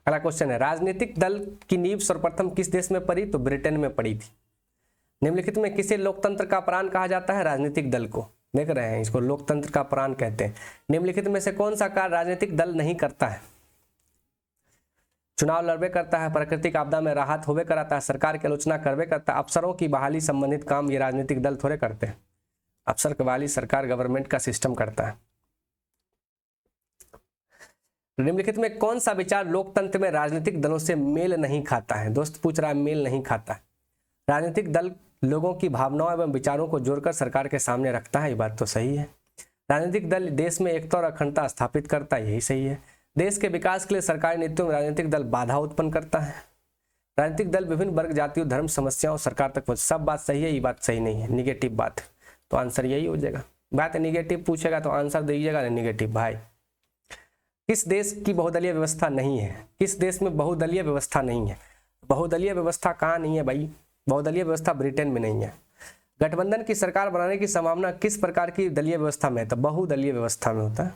अगला क्वेश्चन है, राजनीतिक दल की नींव सर्वप्रथम किस देश में पड़ी? तो ब्रिटेन में पड़ी थी। निम्नलिखित में किसे लोकतंत्र का प्राण कहा जाता है? राजनीतिक दल को। देख रहे हैं, इसको लोकतंत्र का प्राण कहते हैं। निम्नलिखित में से कौन सा कार्य राजनीतिक दल नहीं करता है? चुनाव लड़बे करता है, प्राकृतिक आपदा में राहत होबे कराता है, सरकार की आलोचना करबे करता है, अफसरों की बहाली संबंधित काम ये राजनीतिक दल थोड़े करते हैं। अफसर की बहाली सरकार, गवर्नमेंट का सिस्टम करता है। निम्नलिखित में कौन सा विचार लोकतंत्र में राजनीतिक दलों से मेल नहीं खाता है? दोस्त पूछ रहा है, मेल नहीं खाता है। राजनीतिक दल लोगों की भावनाओं एवं विचारों को जोड़कर सरकार के सामने रखता है, ये बात तो सही है। राजनीतिक दल देश में एकता और अखंडता स्थापित करता है, यही सही है। देश के विकास के लिए सरकारी नीतियों में राजनीतिक दल बाधा उत्पन्न करता है। राजनीतिक दल विभिन्न वर्ग, जातियों, धर्म समस्याओं सरकार तक पहुंच। सब बात सही है, ये बात सही नहीं है, निगेटिव बात है। तो आंसर यही हो जाएगा। बात निगेटिव पूछेगा तो आंसर दीजिएगा निगेटिव भाई। किस देश की बहुदलीय व्यवस्था नहीं है? किस देश में बहुदलीय व्यवस्था नहीं है? बहुदलीय व्यवस्था कहाँ नहीं है भाई? बहुदलीय व्यवस्था ब्रिटेन में नहीं है। गठबंधन की सरकार बनाने की संभावना किस प्रकार की दलीय व्यवस्था में है? तो बहुदलीय व्यवस्था में होता है,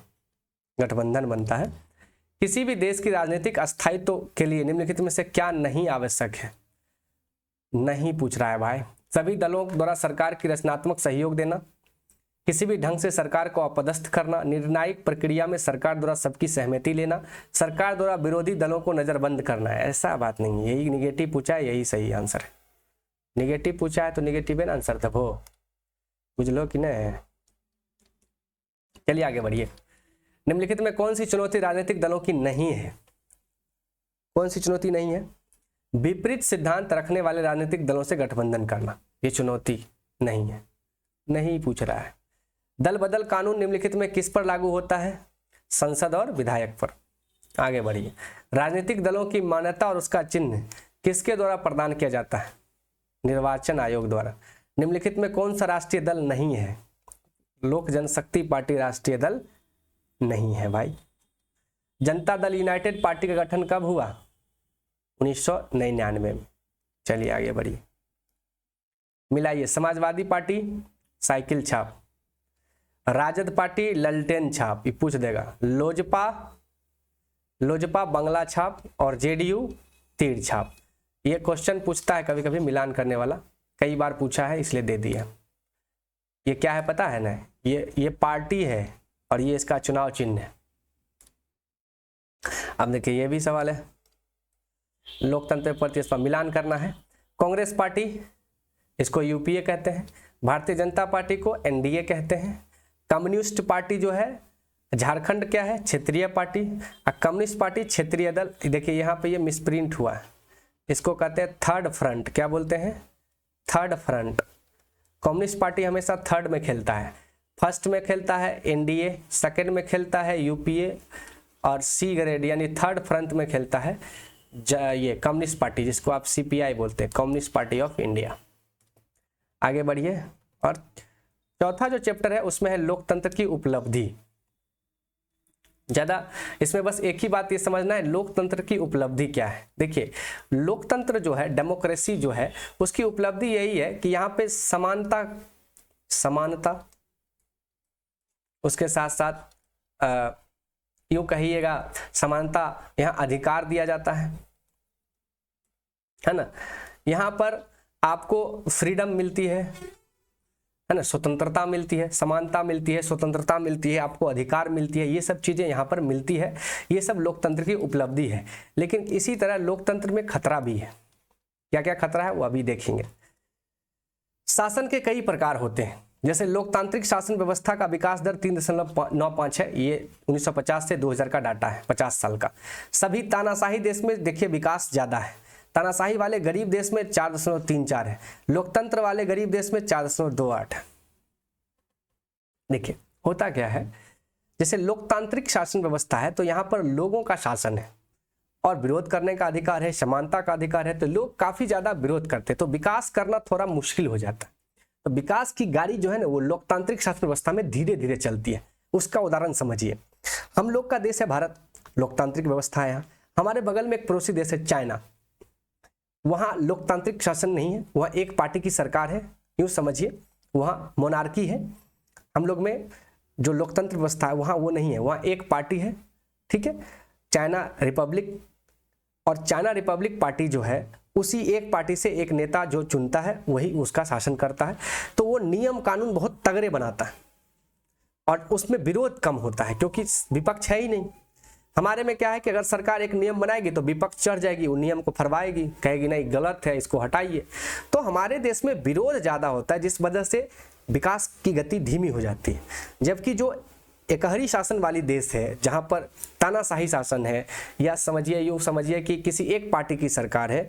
गठबंधन बनता है। किसी भी देश की राजनीतिक अस्थायित्व के लिए निम्नलिखित में से क्या नहीं आवश्यक है? नहीं पूछ रहा है भाई। सभी दलों द्वारा सरकार की रचनात्मक सहयोग देना, किसी भी ढंग से सरकार को अपदस्थ करना, निर्णायक प्रक्रिया में सरकार द्वारा सबकी सहमति लेना, सरकार द्वारा विरोधी दलों को नजरबंद करना है। ऐसा बात नहीं है, यही निगेटिव पूछा है, यही सही आंसर है। निगेटिव पूछा है तो निगेटिव है ना आंसर, तब हो बुझ लो कि नहीं। चलिए आगे बढ़िए। निम्नलिखित में कौन सी चुनौती राजनीतिक दलों की नहीं है? कौन सी चुनौती नहीं है? विपरीत सिद्धांत रखने वाले राजनीतिक दलों से गठबंधन करना, ये चुनौती नहीं है, नहीं पूछ रहा है। दल बदल कानून निम्नलिखित में किस पर लागू होता है? संसद और विधायक पर। आगे बढ़िए। राजनीतिक दलों की मान्यता और उसका चिन्ह किसके द्वारा प्रदान किया जाता है? निर्वाचन आयोग द्वारा। निम्नलिखित में कौन सा राष्ट्रीय दल नहीं है? लोक जनशक्ति पार्टी राष्ट्रीय दल नहीं है भाई। जनता दल यूनाइटेड पार्टी का गठन कब हुआ? 1999 में। चलिए आगे बढ़िए, मिलाइए। समाजवादी पार्टी साइकिल छाप, राजद पार्टी ललटेन छाप, ये पूछ देगा। लोजपा बंगला छाप और जेडीयू तीर छाप। ये क्वेश्चन पूछता है कभी कभी मिलान करने वाला, कई बार पूछा है इसलिए दे दिया। ये क्या है पता है ना? ये पार्टी है और ये इसका चुनाव चिन्ह है। अब देखिए ये भी सवाल है, लोकतंत्र प्रति इसका मिलान करना है। कांग्रेस पार्टी, इसको यूपीए कहते हैं। भारतीय जनता पार्टी को एनडीए कहते हैं। कम्युनिस्ट पार्टी जो है झारखंड क्या है, क्षेत्रीय पार्टी। और कम्युनिस्ट पार्टी क्षेत्रीय दल। देखिए यहाँ पे ये मिसप्रिंट हुआ है, इसको कहते हैं थर्ड फ्रंट। क्या बोलते हैं? Third front. कम्युनिस्ट पार्टी हमेशा थर्ड में खेलता है, फर्स्ट में खेलता है एनडीए, सेकंड में खेलता है यूपीए, और सी ग्रेड यानी थर्ड फ्रंट में खेलता है ये कम्युनिस्ट पार्टी, जिसको आप सीपीआई बोलते हैं, कम्युनिस्ट पार्टी ऑफ इंडिया। आगे बढ़िए। और चौथा जो चैप्टर है उसमें है लोकतंत्र की उपलब्धि। ज्यादा इसमें बस एक ही बात ये समझना है, लोकतंत्र की उपलब्धि क्या है। देखिए लोकतंत्र जो है, डेमोक्रेसी जो है, उसकी उपलब्धि यही है कि यहाँ पे समानता, उसके साथ साथ यूं कहिएगा समानता, यहाँ अधिकार दिया जाता है ना। यहाँ पर आपको फ्रीडम मिलती है ना, स्वतंत्रता मिलती है, समानता मिलती है, स्वतंत्रता मिलती है, आपको अधिकार मिलती है, ये सब चीजें यहाँ पर मिलती है। ये सब लोकतंत्र की उपलब्धि है। लेकिन इसी तरह लोकतंत्र में खतरा भी है। क्या क्या खतरा है वो अभी देखेंगे। शासन के कई प्रकार होते हैं, जैसे लोकतांत्रिक शासन व्यवस्था का विकास दर 3.95 है। ये 1950 से 2000 का डाटा है, 50 साल का। सभी तानाशाही देश में देखिए विकास ज्यादा है। तानाशाही वाले गरीब देश में 4.34 है, लोकतंत्र वाले गरीब देश में 4.28 है। देखिए होता क्या है, जैसे लोकतांत्रिक शासन व्यवस्था है तो यहाँ पर लोगों का शासन है और विरोध करने का अधिकार है, समानता का अधिकार है, तो लोग काफी ज्यादा विरोध करते हैं, तो विकास करना थोड़ा मुश्किल हो जाता है। तो विकास की गाड़ी जो है ना वो लोकतांत्रिक शासन व्यवस्था में धीरे धीरे चलती है। उसका उदाहरण समझिए, हम लोग का देश है भारत, लोकतांत्रिक व्यवस्था है यहाँ। हमारे बगल में एक पड़ोसी देश है चाइना, वहाँ लोकतांत्रिक शासन नहीं है, वहाँ एक पार्टी की सरकार है, यूँ समझिए, वहाँ मोनार्की है। हम लोग में जो लोकतंत्र व्यवस्था है वहाँ वो नहीं है, वहाँ एक पार्टी है, ठीक है, चाइना रिपब्लिक। और चाइना रिपब्लिक पार्टी जो है उसी एक पार्टी से एक नेता जो चुनता है वही उसका शासन करता है। तो वो नियम कानून बहुत तगड़े बनाता है और उसमें विरोध कम होता है क्योंकि विपक्ष है ही नहीं। हमारे में क्या है कि अगर सरकार एक नियम बनाएगी तो विपक्ष चढ़ जाएगी, वो नियम को फरवाएगी, कहेगी नहीं गलत है, इसको हटाइए। तो हमारे देश में विरोध ज़्यादा होता है, जिस वजह से विकास की गति धीमी हो जाती है। जबकि जो एकहरी शासन वाली देश है, जहाँ पर तानाशाही शासन है, या समझिए यूँ समझिए कि किसी एक पार्टी की सरकार है,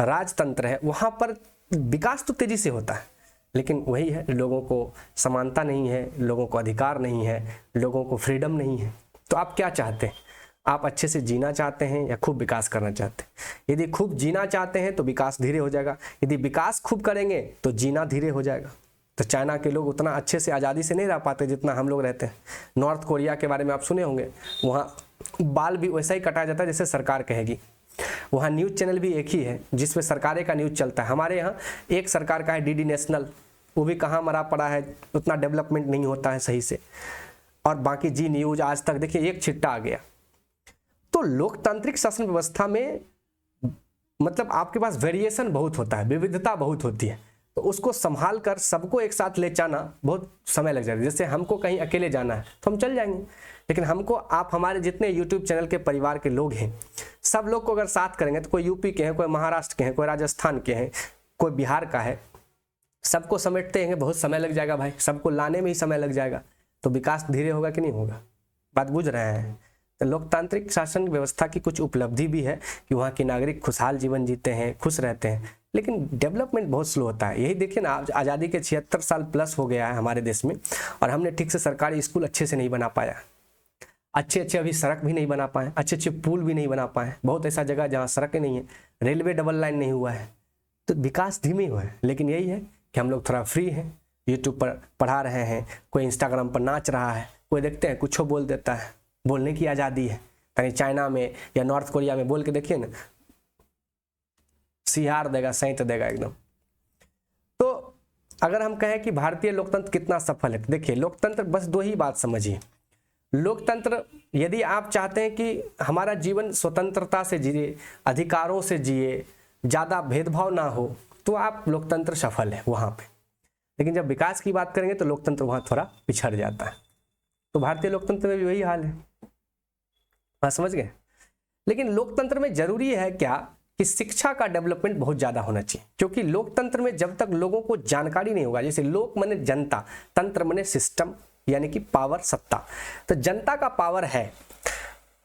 राजतंत्र है, वहाँ पर विकास तो तेज़ी से होता है, लेकिन वही है, लोगों को समानता नहीं है, लोगों को अधिकार नहीं है, लोगों को फ्रीडम नहीं है। तो आप क्या चाहते हैं? आप अच्छे से जीना चाहते हैं या खूब विकास करना चाहते हैं? यदि खूब जीना चाहते हैं तो विकास धीरे हो जाएगा, यदि विकास खूब करेंगे तो जीना धीरे हो जाएगा। तो चाइना के लोग उतना अच्छे से आज़ादी से नहीं रह पाते जितना हम लोग रहते हैं। नॉर्थ कोरिया के बारे में आप सुने होंगे, वहाँ बाल भी वैसा ही कटाया जाता है जैसे सरकार कहेगी। वहाँ न्यूज़ चैनल भी एक ही है जिसमें सरकारें का न्यूज़ चलता है। हमारे यहाँ एक सरकार का है डीडी नेशनल, वो भी कहाँ मरा पड़ा है, उतना डेवलपमेंट नहीं होता है सही से। और बाकी जी न्यूज़, आज तक, देखिए एक छिट्टा आ गया। तो लोकतांत्रिक शासन व्यवस्था में मतलब आपके पास वेरिएशन बहुत होता है, विविधता बहुत होती है, तो उसको संभाल कर सबको एक साथ ले जाना बहुत समय लग जाता है। जैसे हमको कहीं अकेले जाना है तो हम चल जाएंगे, लेकिन हमको आप हमारे जितने यूट्यूब चैनल के परिवार के लोग हैं, सब लोग को अगर साथ करेंगे तो कोई यूपी के हैं, कोई महाराष्ट्र के हैं, कोई राजस्थान के हैं, कोई बिहार का है, सबको समेटते हैं बहुत समय लग जाएगा भाई, सबको लाने में ही समय लग जाएगा। तो विकास धीरे होगा कि नहीं होगा? बात बुझ रहे हैं? तो लोकतांत्रिक शासन व्यवस्था की कुछ उपलब्धि भी है कि वहाँ के नागरिक खुशहाल जीवन जीते हैं, खुश रहते हैं, लेकिन डेवलपमेंट बहुत स्लो होता है। यही देखिए ना, आज़ादी के 76 साल प्लस हो गया है हमारे देश में और हमने ठीक से सरकारी स्कूल अच्छे से नहीं बना पाया, अच्छे अभी सड़क भी नहीं बना पाए, अच्छे पुल भी नहीं बना पाए, बहुत ऐसा जगह जहाँ सड़कें नहीं है, रेलवे डबल लाइन नहीं हुआ है, तो विकास धीमे हुआ है। लेकिन यही है कि हम लोग थोड़ा फ्री हैं, यूट्यूब पर पढ़ा रहे हैं, कोई इंस्टाग्राम पर नाच रहा है, कोई देखते हैं कुछ बोल देता है, बोलने की आज़ादी है। कहीं चाइना में या नॉर्थ कोरिया में बोल के देखिए ना, सिहार देगा, सैंत देगा एकदम। तो अगर हम कहें कि भारतीय लोकतंत्र कितना सफल है, देखिए लोकतंत्र बस दो ही बात समझिए। लोकतंत्र, यदि आप चाहते हैं कि हमारा जीवन स्वतंत्रता से जिए, अधिकारों से जिए, ज़्यादा भेदभाव ना हो, तो आप लोकतंत्र सफल है वहाँ पे। लेकिन जब विकास की बात करेंगे तो लोकतंत्र वहाँ थोड़ा पिछड़ जाता है। तो भारतीय लोकतंत्र में भी वही हाल है, बात समझ गए? लेकिन लोकतंत्र में जरूरी है क्या कि शिक्षा का डेवलपमेंट बहुत ज्यादा होना चाहिए, क्योंकि लोकतंत्र में जब तक लोगों को जानकारी नहीं होगा, जैसे लोक माने जनता, तंत्र माने सिस्टम यानी कि पावर, सत्ता, तो जनता का पावर है।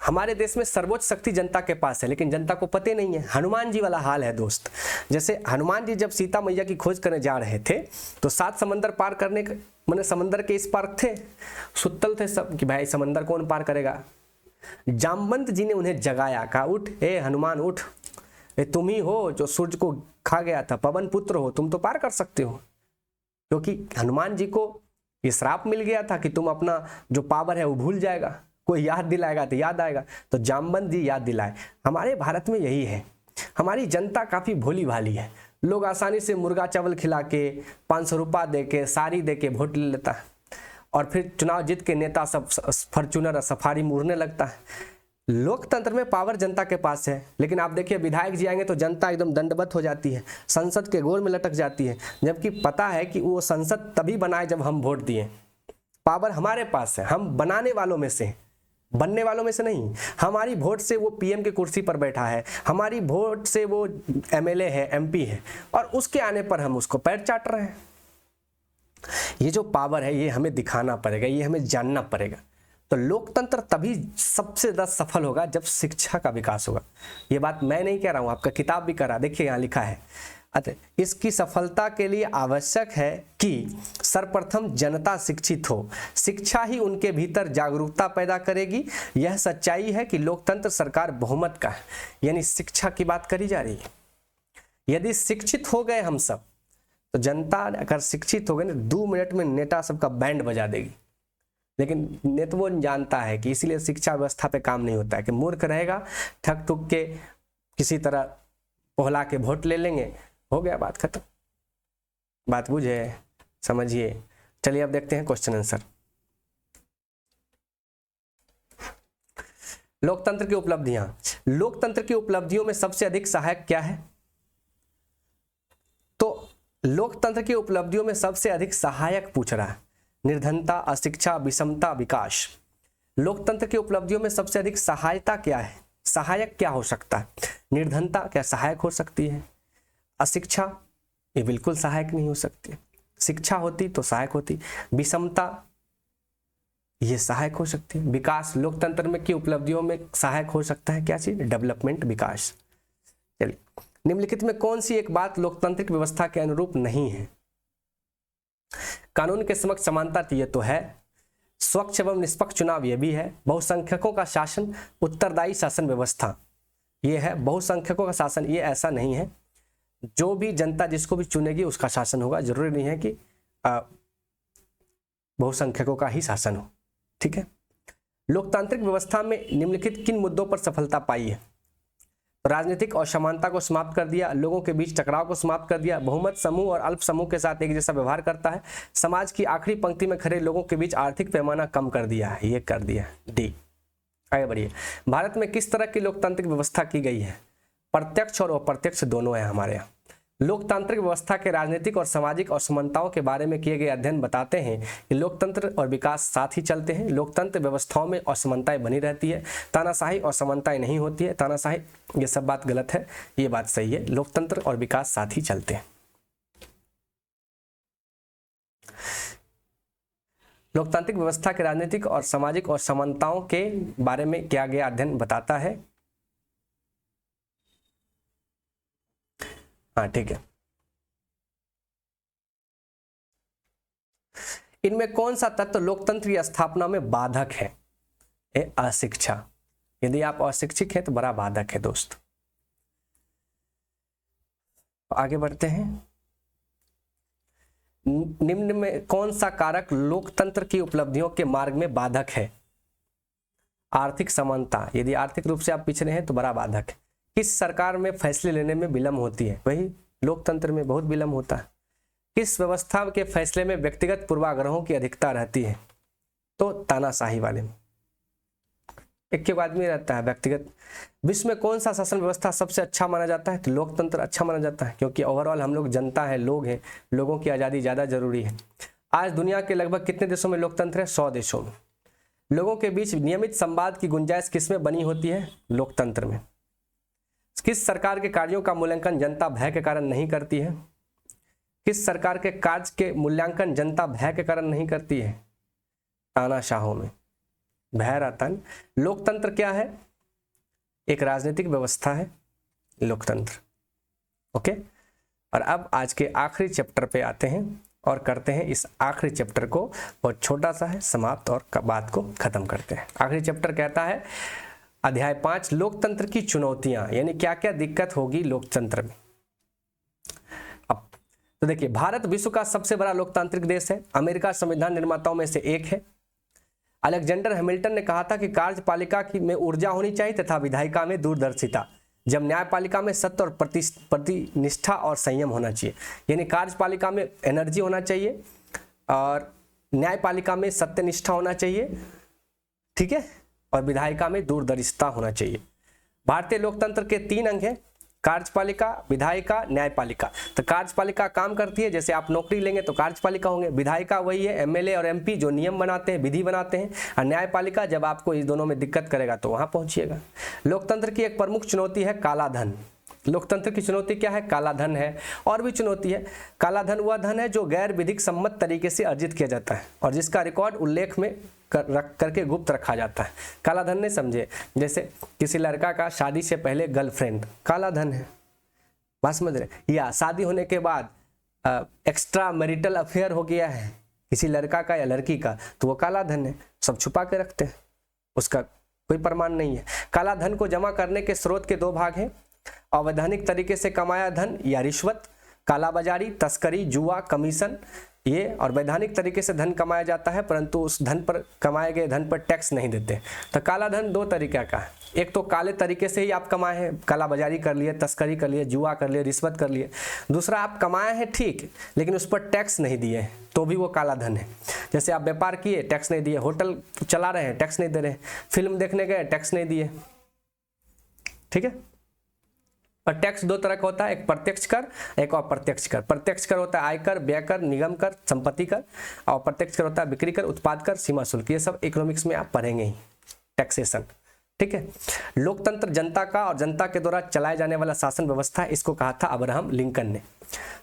हमारे देश में सर्वोच्च शक्ति जनता के पास है, लेकिन जनता को पता नहीं है। हनुमान जी वाला हाल है दोस्त। जैसे हनुमान जी जब सीता मैया की खोज करने जा रहे थे तो 7 समंदर पार करने मैंने समंदर के इस पार थे, सुतल थे सब कि भाई समंदर कौन पार करेगा। जामवंत जी ने उन्हें जगाया, कहा उठ ए हनुमान उठ, तुम ही हो जो सूर्य को खा गया था, पवन पुत्र हो, तुम तो पार कर सकते हो। क्योंकि हनुमान जी को ये श्राप मिल गया था कि तुम अपना जो पावर है वो भूल जाएगा, कोई याद दिलाएगा तो याद आएगा, तो जामवंत जी याद दिलाए। हमारे भारत में यही है, हमारी जनता काफी भोली भाली है। लोग आसानी से मुर्गा चावल खिला के 500 रुपया दे के साड़ी दे के वोट ले लेता है और फिर चुनाव जीत के नेता सब फॉर्च्यूनर और सफारी में उड़ने लगता है। लोकतंत्र में पावर जनता के पास है, लेकिन आप देखिए विधायक जी आएंगे तो जनता एकदम दंडवत हो जाती है, संसद के गोल में लटक जाती है, जबकि पता है कि वो संसद तभी बनाए जब हम वोट दिए। पावर हमारे पास है, हम बनाने वालों में से, बनने वालों में से नहीं। हमारी वोट से वो पीएम की कुर्सी पर बैठा है, हमारी वोट से वो एमएलए है, एमपी है, और उसके आने पर हम उसको पैर चाट रहे हैं। ये जो पावर है ये हमें दिखाना पड़ेगा, ये हमें जानना पड़ेगा। तो लोकतंत्र तभी सबसे ज्यादा सफल होगा जब शिक्षा का विकास होगा। ये बात मैं नहीं कह रहा हूं, आपका किताब भी कह रहा, देखिए यहाँ लिखा है। अतः इसकी सफलता के लिए आवश्यक है कि सर्वप्रथम जनता शिक्षित हो, शिक्षा ही उनके भीतर जागरूकता पैदा करेगी। यह सच्चाई है कि लोकतंत्र सरकार बहुमत का है, यानी शिक्षा की बात करी जा रही है। यदि शिक्षित हो गए हम सब, तो जनता अगर शिक्षित हो गए ना, 2 मिनट में नेता सबका बैंड बजा देगी। लेकिन नेतवो जानता है कि इसीलिए शिक्षा व्यवस्था पे काम नहीं होता है, कि मूर्ख रहेगा, ठग ठुक के किसी तरह पोहला के वोट ले लेंगे, हो गया, बात खत्म। बात बुझे, समझिए। चलिए अब देखते हैं क्वेश्चन आंसर। लोकतंत्र की उपलब्धियां। लोकतंत्र की उपलब्धियों में सबसे अधिक सहायक क्या है? तो लोकतंत्र की उपलब्धियों में सबसे अधिक सहायक पूछ रहा है, निर्धनता, अशिक्षा, विषमता, विकास। लोकतंत्र की उपलब्धियों में सबसे अधिक सहायता क्या है? सहायक क्या हो सकता है? निर्धनता क्या सहायक हो सकती है? अशिक्षा ये बिल्कुल सहायक नहीं हो सकती, शिक्षा होती तो सहायक होती। विषमता ये सहायक हो सकती है। विकास लोकतंत्र में की उपलब्धियों में सहायक हो सकता है, क्या चीज? डेवलपमेंट, विकास। चलिए, निम्नलिखित में कौन सी एक बात लोकतांत्रिक व्यवस्था के अनुरूप नहीं है? कानून के समक्ष समानता ये तो है, स्वच्छ एवं निष्पक्ष चुनाव ये भी है, बहुसंख्यकों का शासन, उत्तरदायी शासन व्यवस्था ये है। बहुसंख्यकों का शासन ये ऐसा नहीं है, जो भी जनता जिसको भी चुनेगी उसका शासन होगा, जरूरी नहीं है कि बहुसंख्यकों का ही शासन हो। ठीक है। लोकतांत्रिक व्यवस्था में निम्नलिखित किन मुद्दों पर सफलता पाई है? राजनीतिक असमानता को समाप्त कर दिया, लोगों के बीच टकराव को समाप्त कर दिया, बहुमत समूह और अल्प समूह के साथ एक जैसा व्यवहार करता है, समाज की आखिरी पंक्ति में खड़े लोगों के बीच आर्थिक पैमाना कम कर दिया है, ये कर दिया। डी। आगे बढ़िए। भारत में किस तरह की लोकतांत्रिक व्यवस्था की गई है? प्रत्यक्ष और अप्रत्यक्ष दोनों है हमारे यहाँ। लोकतांत्रिक व्यवस्था के राजनीतिक और सामाजिक असमानताओं के बारे में किए गए अध्ययन बताते हैं कि लोकतंत्र और विकास साथ ही चलते हैं। लोकतंत्र व्यवस्थाओं में असमानताएं बनी रहती है, तानाशाही असमानताएं नहीं होती है। तानाशाही ये सब बात गलत है, ये बात सही है। लोकतंत्र और विकास साथ ही चलते हैं। लोकतांत्रिक व्यवस्था के राजनीतिक और सामाजिक असमानताओं के बारे में किया गया अध्ययन बताता है। हाँ ठीक है। इनमें कौन सा तत्व लोकतंत्र की स्थापना में बाधक है? अशिक्षा। यदि आप अशिक्षित हैं तो बड़ा बाधक है दोस्त। आगे बढ़ते हैं। निम्न में कौन सा कारक लोकतंत्र की उपलब्धियों के मार्ग में बाधक है? आर्थिक समानता। यदि आर्थिक रूप से आप पिछड़े हैं तो बड़ा बाधक है। किस सरकार में फैसले लेने में विलंब होती है? वही लोकतंत्र में बहुत विलंब होता है। किस व्यवस्था के फैसले में व्यक्तिगत पूर्वाग्रहों की अधिकता रहती है? तो तानाशाही वाले में एक आदमी रहता है व्यक्तिगत। विश्व में कौन सा शासन व्यवस्था सबसे अच्छा माना जाता है? तो लोकतंत्र अच्छा माना जाता है, क्योंकि ओवरऑल हम लोग जनता है, लोग हैं, लोगों की आज़ादी ज़्यादा जरूरी है। आज दुनिया के लगभग कितने देशों में लोकतंत्र है? 100 देशों में। लोगों के बीच नियमित संवाद की गुंजाइश किसमें बनी होती है? लोकतंत्र में। किस सरकार के कार्यों का मूल्यांकन जनता भय के कारण नहीं करती है? किस सरकार के कार्य के मूल्यांकन जनता भय के कारण नहीं करती है? तानाशाहों में भय रहता है। लोकतंत्र क्या है? एक राजनीतिक व्यवस्था है लोकतंत्र। ओके, और अब आज के आखिरी चैप्टर पे आते हैं और करते हैं इस आखिरी चैप्टर को, बहुत छोटा सा है, समाप्त और बात को खत्म करते हैं। आखिरी चैप्टर कहता है अध्याय 5, लोकतंत्र की चुनौतियां, यानी क्या क्या दिक्कत होगी लोकतंत्र में। अब तो देखिए, भारत विश्व का सबसे बड़ा लोकतांत्रिक देश है। अमेरिका संविधान निर्माताओं में से एक है। अलेक्जेंडर हैमिल्टन ने कहा था कि कार्यपालिका में ऊर्जा होनी चाहिए तथा विधायिका में दूरदर्शिता, जब न्यायपालिका में सत्य और प्रतिनिष्ठा और संयम होना चाहिए। यानी कार्यपालिका में एनर्जी होना चाहिए और न्यायपालिका में सत्यनिष्ठा होना चाहिए, ठीक है, और विधायिका में दूरदर्शिता होना चाहिए। भारतीय लोकतंत्र के 3 अंग हैं, कार्यपालिका, विधायिका, न्यायपालिका। तो कार्यपालिका काम करती है, जैसे आप नौकरी लेंगे तो कार्यपालिका होंगे। विधायिका वही है एमएलए और एमपी जो नियम बनाते हैं, विधि बनाते हैं। और न्यायपालिका जब आपको इस दोनों में दिक्कत करेगा तो वहां पहुंचिएगा। लोकतंत्र की एक प्रमुख चुनौती है काला धन। लोकतंत्र की चुनौती क्या है? काला धन है। और भी चुनौती है। काला धन वह धन है जो गैर विधिक सम्मत तरीके से अर्जित किया जाता है और जिसका रिकॉर्ड उल्लेख में करके गुप्त रखा जाता है। काला धन नहीं समझे, जैसे किसी लड़का का शादी से पहले गर्लफ्रेंड, काला धन है, बात समझ रहे? या शादी होने के बाद एक्स्ट्रा मैरिटल अफेयर हो गया है किसी लड़का का या लड़की का, तो वो काला धन है। सब छुपा के रखते हैं, उसका कोई प्रमाण नहीं है। काला धन को जमा करने के स्रोत के 2 भाग हैं, अवैधानिक तरीके से कमाया धन या रिश्वत, कालाबाजारी, तस्करी, जुआ, कमीशन, ये। और वैधानिक तरीके से धन कमाया जाता है परंतु उस धन पर, कमाए गए धन पर टैक्स नहीं देते। तो काला धन 2 तरीके का है। एक तो काले तरीके से ही आप कमाए हैं, कालाबाजारी कर लिए, तस्करी कर लिए, जुआ कर लिए, रिश्वत कर लिए। दूसरा, आप कमाए हैं ठीक, लेकिन उस पर टैक्स नहीं दिए तो भी वो काला धन है। जैसे आप व्यापार किए, टैक्स नहीं दिए, होटल चला रहे हैं, टैक्स नहीं दे रहे, फिल्म देखने गए, टैक्स नहीं दिए, ठीक है। और टैक्स 2 तरह का होता है, एक प्रत्यक्ष कर, एक अप्रत्यक्ष कर। प्रत्यक्ष कर होता है आयकर, व्यय कर, निगम कर, संपत्ति कर। और अप्रत्यक्ष कर होता है बिक्री कर, उत्पाद कर, सीमा शुल्क। ये सब इकोनॉमिक्स में आप पढ़ेंगे ही, टैक्सेशन, ठीक है। लोकतंत्र जनता का और जनता के द्वारा चलाए जाने वाला शासन व्यवस्था है, इसको कहा था अब्राहम लिंकन ने।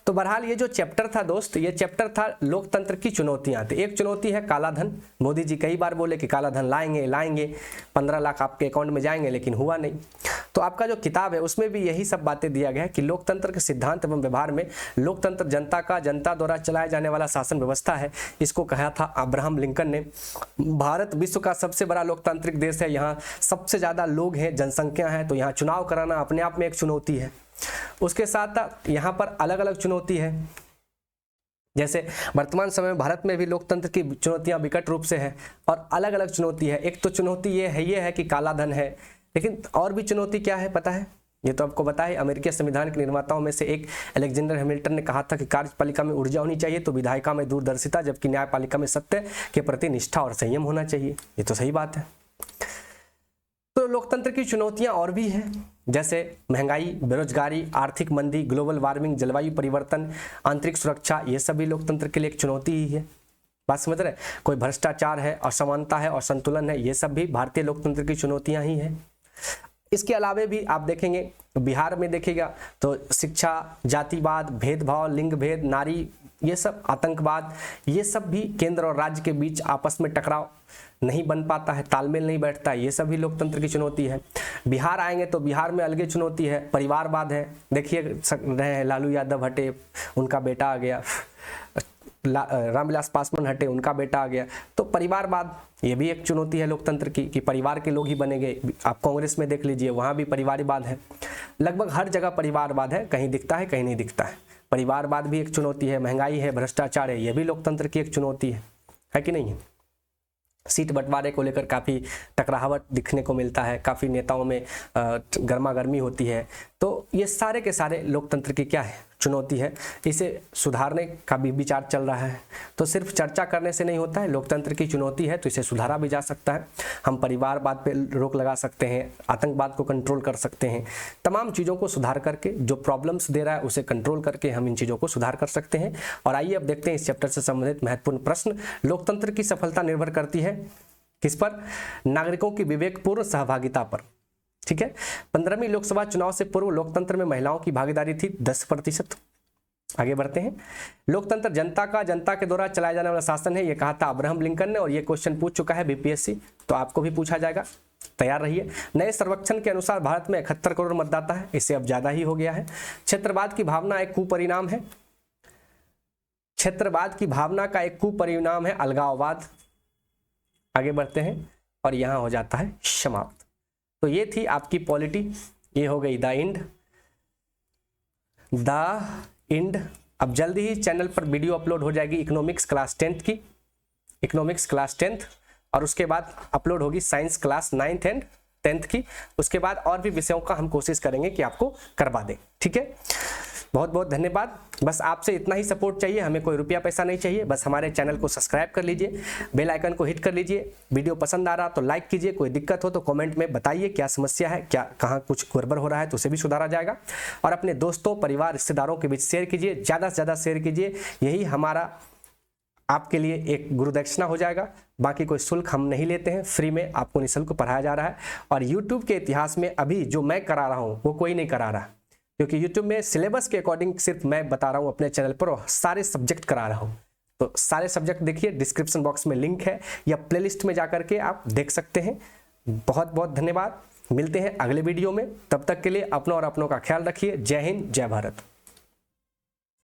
तो बहरहाल ये जो चैप्टर था दोस्त, ये चैप्टर था लोकतंत्र की चुनौतियां। तो एक चुनौती है काला धन। मोदी जी कई बार बोले कि काला धन लाएंगे, 15 लाख आपके अकाउंट में जाएंगे, लेकिन हुआ नहीं। तो आपका जो किताब है उसमें भी यही सब बातें दिया गया है कि लोकतंत्र के सिद्धांत एवं व्यवहार में लोकतंत्र जनता का, जनता द्वारा चलाए जाने वाला शासन व्यवस्था है, इसको कहा था अब्राहम लिंकन ने। भारत विश्व का सबसे बड़ा लोकतांत्रिक देश है, यहाँ सबसे ज़्यादा लोग हैं, जनसंख्या है, तो यहाँ चुनाव कराना अपने आप में एक चुनौती है। उसके साथ यहाँ पर अलग अलग चुनौती है, जैसे वर्तमान समय में भारत में भी लोकतंत्र की चुनौतियां विकट रूप से है और अलग अलग चुनौती है। एक तो चुनौती ये है कि काला धन है, लेकिन और भी चुनौती क्या है पता है? ये तो आपको पता है, अमेरिकी संविधान के निर्माताओं में से एक अलेक्जेंडर हैमिल्टन ने कहा था कि कार्यपालिका में ऊर्जा होनी चाहिए तो विधायिका में दूरदर्शिता, जबकि न्यायपालिका में सत्य के प्रति निष्ठा और संयम होना चाहिए। ये तो सही बात है। तो लोकतंत्र की चुनौतियां और भी हैं, जैसे महंगाई, बेरोजगारी, आर्थिक मंदी, ग्लोबल वार्मिंग, जलवायु परिवर्तन, आंतरिक सुरक्षा। ये सभी लोकतंत्र के लिए एक चुनौती ही है, बात समझ रहे? कोई भ्रष्टाचार है, असमानता है, असंतुलन है, ये सब भी भारतीय लोकतंत्र की चुनौतियां ही हैं। इसके अलावे भी आप देखेंगे, बिहार में देखिएगा तो शिक्षा, जातिवाद, भेदभाव, लिंग भेद, नारी, ये सब, आतंकवाद, ये सब भी केंद्र और राज्य के बीच आपस में टकराव नहीं बन पाता है, तालमेल नहीं बैठता है, ये सब भी लोकतंत्र की चुनौती है। बिहार आएंगे तो बिहार में अलग चुनौती है, परिवारवाद है। देखिए रहे हैं लालू यादव हटे, उनका बेटा आ गया, रामविलास पासवान हटे, उनका बेटा आ गया। तो परिवारवाद ये भी एक चुनौती है लोकतंत्र की, कि परिवार के लोग ही बनेंगे। आप कांग्रेस में देख लीजिए, वहाँ भी परिवारवाद है, लगभग हर जगह परिवारवाद है, कहीं दिखता है कहीं नहीं दिखता है। परिवारवाद भी एक चुनौती है, महंगाई है, भ्रष्टाचार है, ये भी लोकतंत्र की एक चुनौती है कि नहीं है? सीट बंटवारे को लेकर काफ़ी टकराहट दिखने को मिलता है, काफ़ी नेताओं में गर्मा गर्मी होती है। तो ये सारे के सारे लोकतंत्र की क्या है? चुनौती है। इसे सुधारने का भी विचार चल रहा है। तो सिर्फ चर्चा करने से नहीं होता है, लोकतंत्र की चुनौती है तो इसे सुधारा भी जा सकता है। हम परिवारवाद पे रोक लगा सकते हैं, आतंकवाद को कंट्रोल कर सकते हैं, तमाम चीज़ों को सुधार करके, जो प्रॉब्लम्स दे रहा है उसे कंट्रोल करके हम इन चीज़ों को सुधार कर सकते हैं। और आइए अब देखते हैं इस चैप्टर से संबंधित महत्वपूर्ण प्रश्न। लोकतंत्र की सफलता निर्भर करती है किस पर? नागरिकों की विवेकपूर्ण सहभागिता पर। ठीक है। 15वीं लोकसभा चुनाव से पूर्व लोकतंत्र में महिलाओं की भागीदारी थी 10%। आगे बढ़ते हैं। लोकतंत्र जनता के द्वारा चलाया जाने वाला शासन है, ये कहा था अब्राहम लिंकन ने, और ये क्वेश्चन पूछ चुका है बीपीएससी, तो आपको भी पूछा जाएगा, तैयार रहिए। नए सर्वेक्षण के अनुसार भारत में 71 करोड़ मतदाता है, इससे अब ज्यादा ही हो गया है। क्षेत्रवाद की भावना एक कुपरिणाम है, क्षेत्रवाद की भावना का एक कुपरिणाम है अलगाववाद। आगे बढ़ते हैं और यहां हो जाता है समाप्त। तो ये थी आपकी पॉलिटी, ये हो गई द इंड। अब जल्दी ही चैनल पर वीडियो अपलोड हो जाएगी इकोनॉमिक्स क्लास 10th की, इकोनॉमिक्स क्लास 10th, और उसके बाद अपलोड होगी science class 9th and 10th की। उसके बाद और भी विषयों का हम कोशिश करेंगे कि आपको करवा दें। ठीक है, बहुत बहुत धन्यवाद। बस आपसे इतना ही सपोर्ट चाहिए, हमें कोई रुपया पैसा नहीं चाहिए, बस हमारे चैनल को सब्सक्राइब कर लीजिए, बेल आइकन को हिट कर लीजिए। वीडियो पसंद आ रहा तो लाइक कीजिए, कोई दिक्कत हो तो कमेंट में बताइए क्या समस्या है, क्या कहाँ कुछ गड़बड़ हो रहा है तो उसे भी सुधारा जाएगा। और अपने दोस्तों, परिवार, रिश्तेदारों के बीच शेयर कीजिए, ज़्यादा से ज़्यादा शेयर कीजिए, यही हमारा आपके लिए एक गुरुदक्षिणा हो जाएगा। बाकी कोई शुल्क हम नहीं लेते हैं, फ्री में आपको निःशुल्क पढ़ाया जा रहा है। और यूट्यूब के इतिहास में अभी जो मैं करा रहा हूँ वो कोई नहीं करा रहा, क्योंकि YouTube में सिलेबस के अकॉर्डिंग सिर्फ मैं बता रहा हूँ अपने चैनल पर, और सारे सब्जेक्ट करा रहा हूँ। तो सारे सब्जेक्ट देखिए, डिस्क्रिप्शन बॉक्स में लिंक है, या प्लेलिस्ट में जाकर के आप देख सकते हैं। बहुत बहुत धन्यवाद, मिलते हैं अगले वीडियो में। तब तक के लिए अपनों और अपनों का ख्याल रखिए। जय हिंद, जय भारत।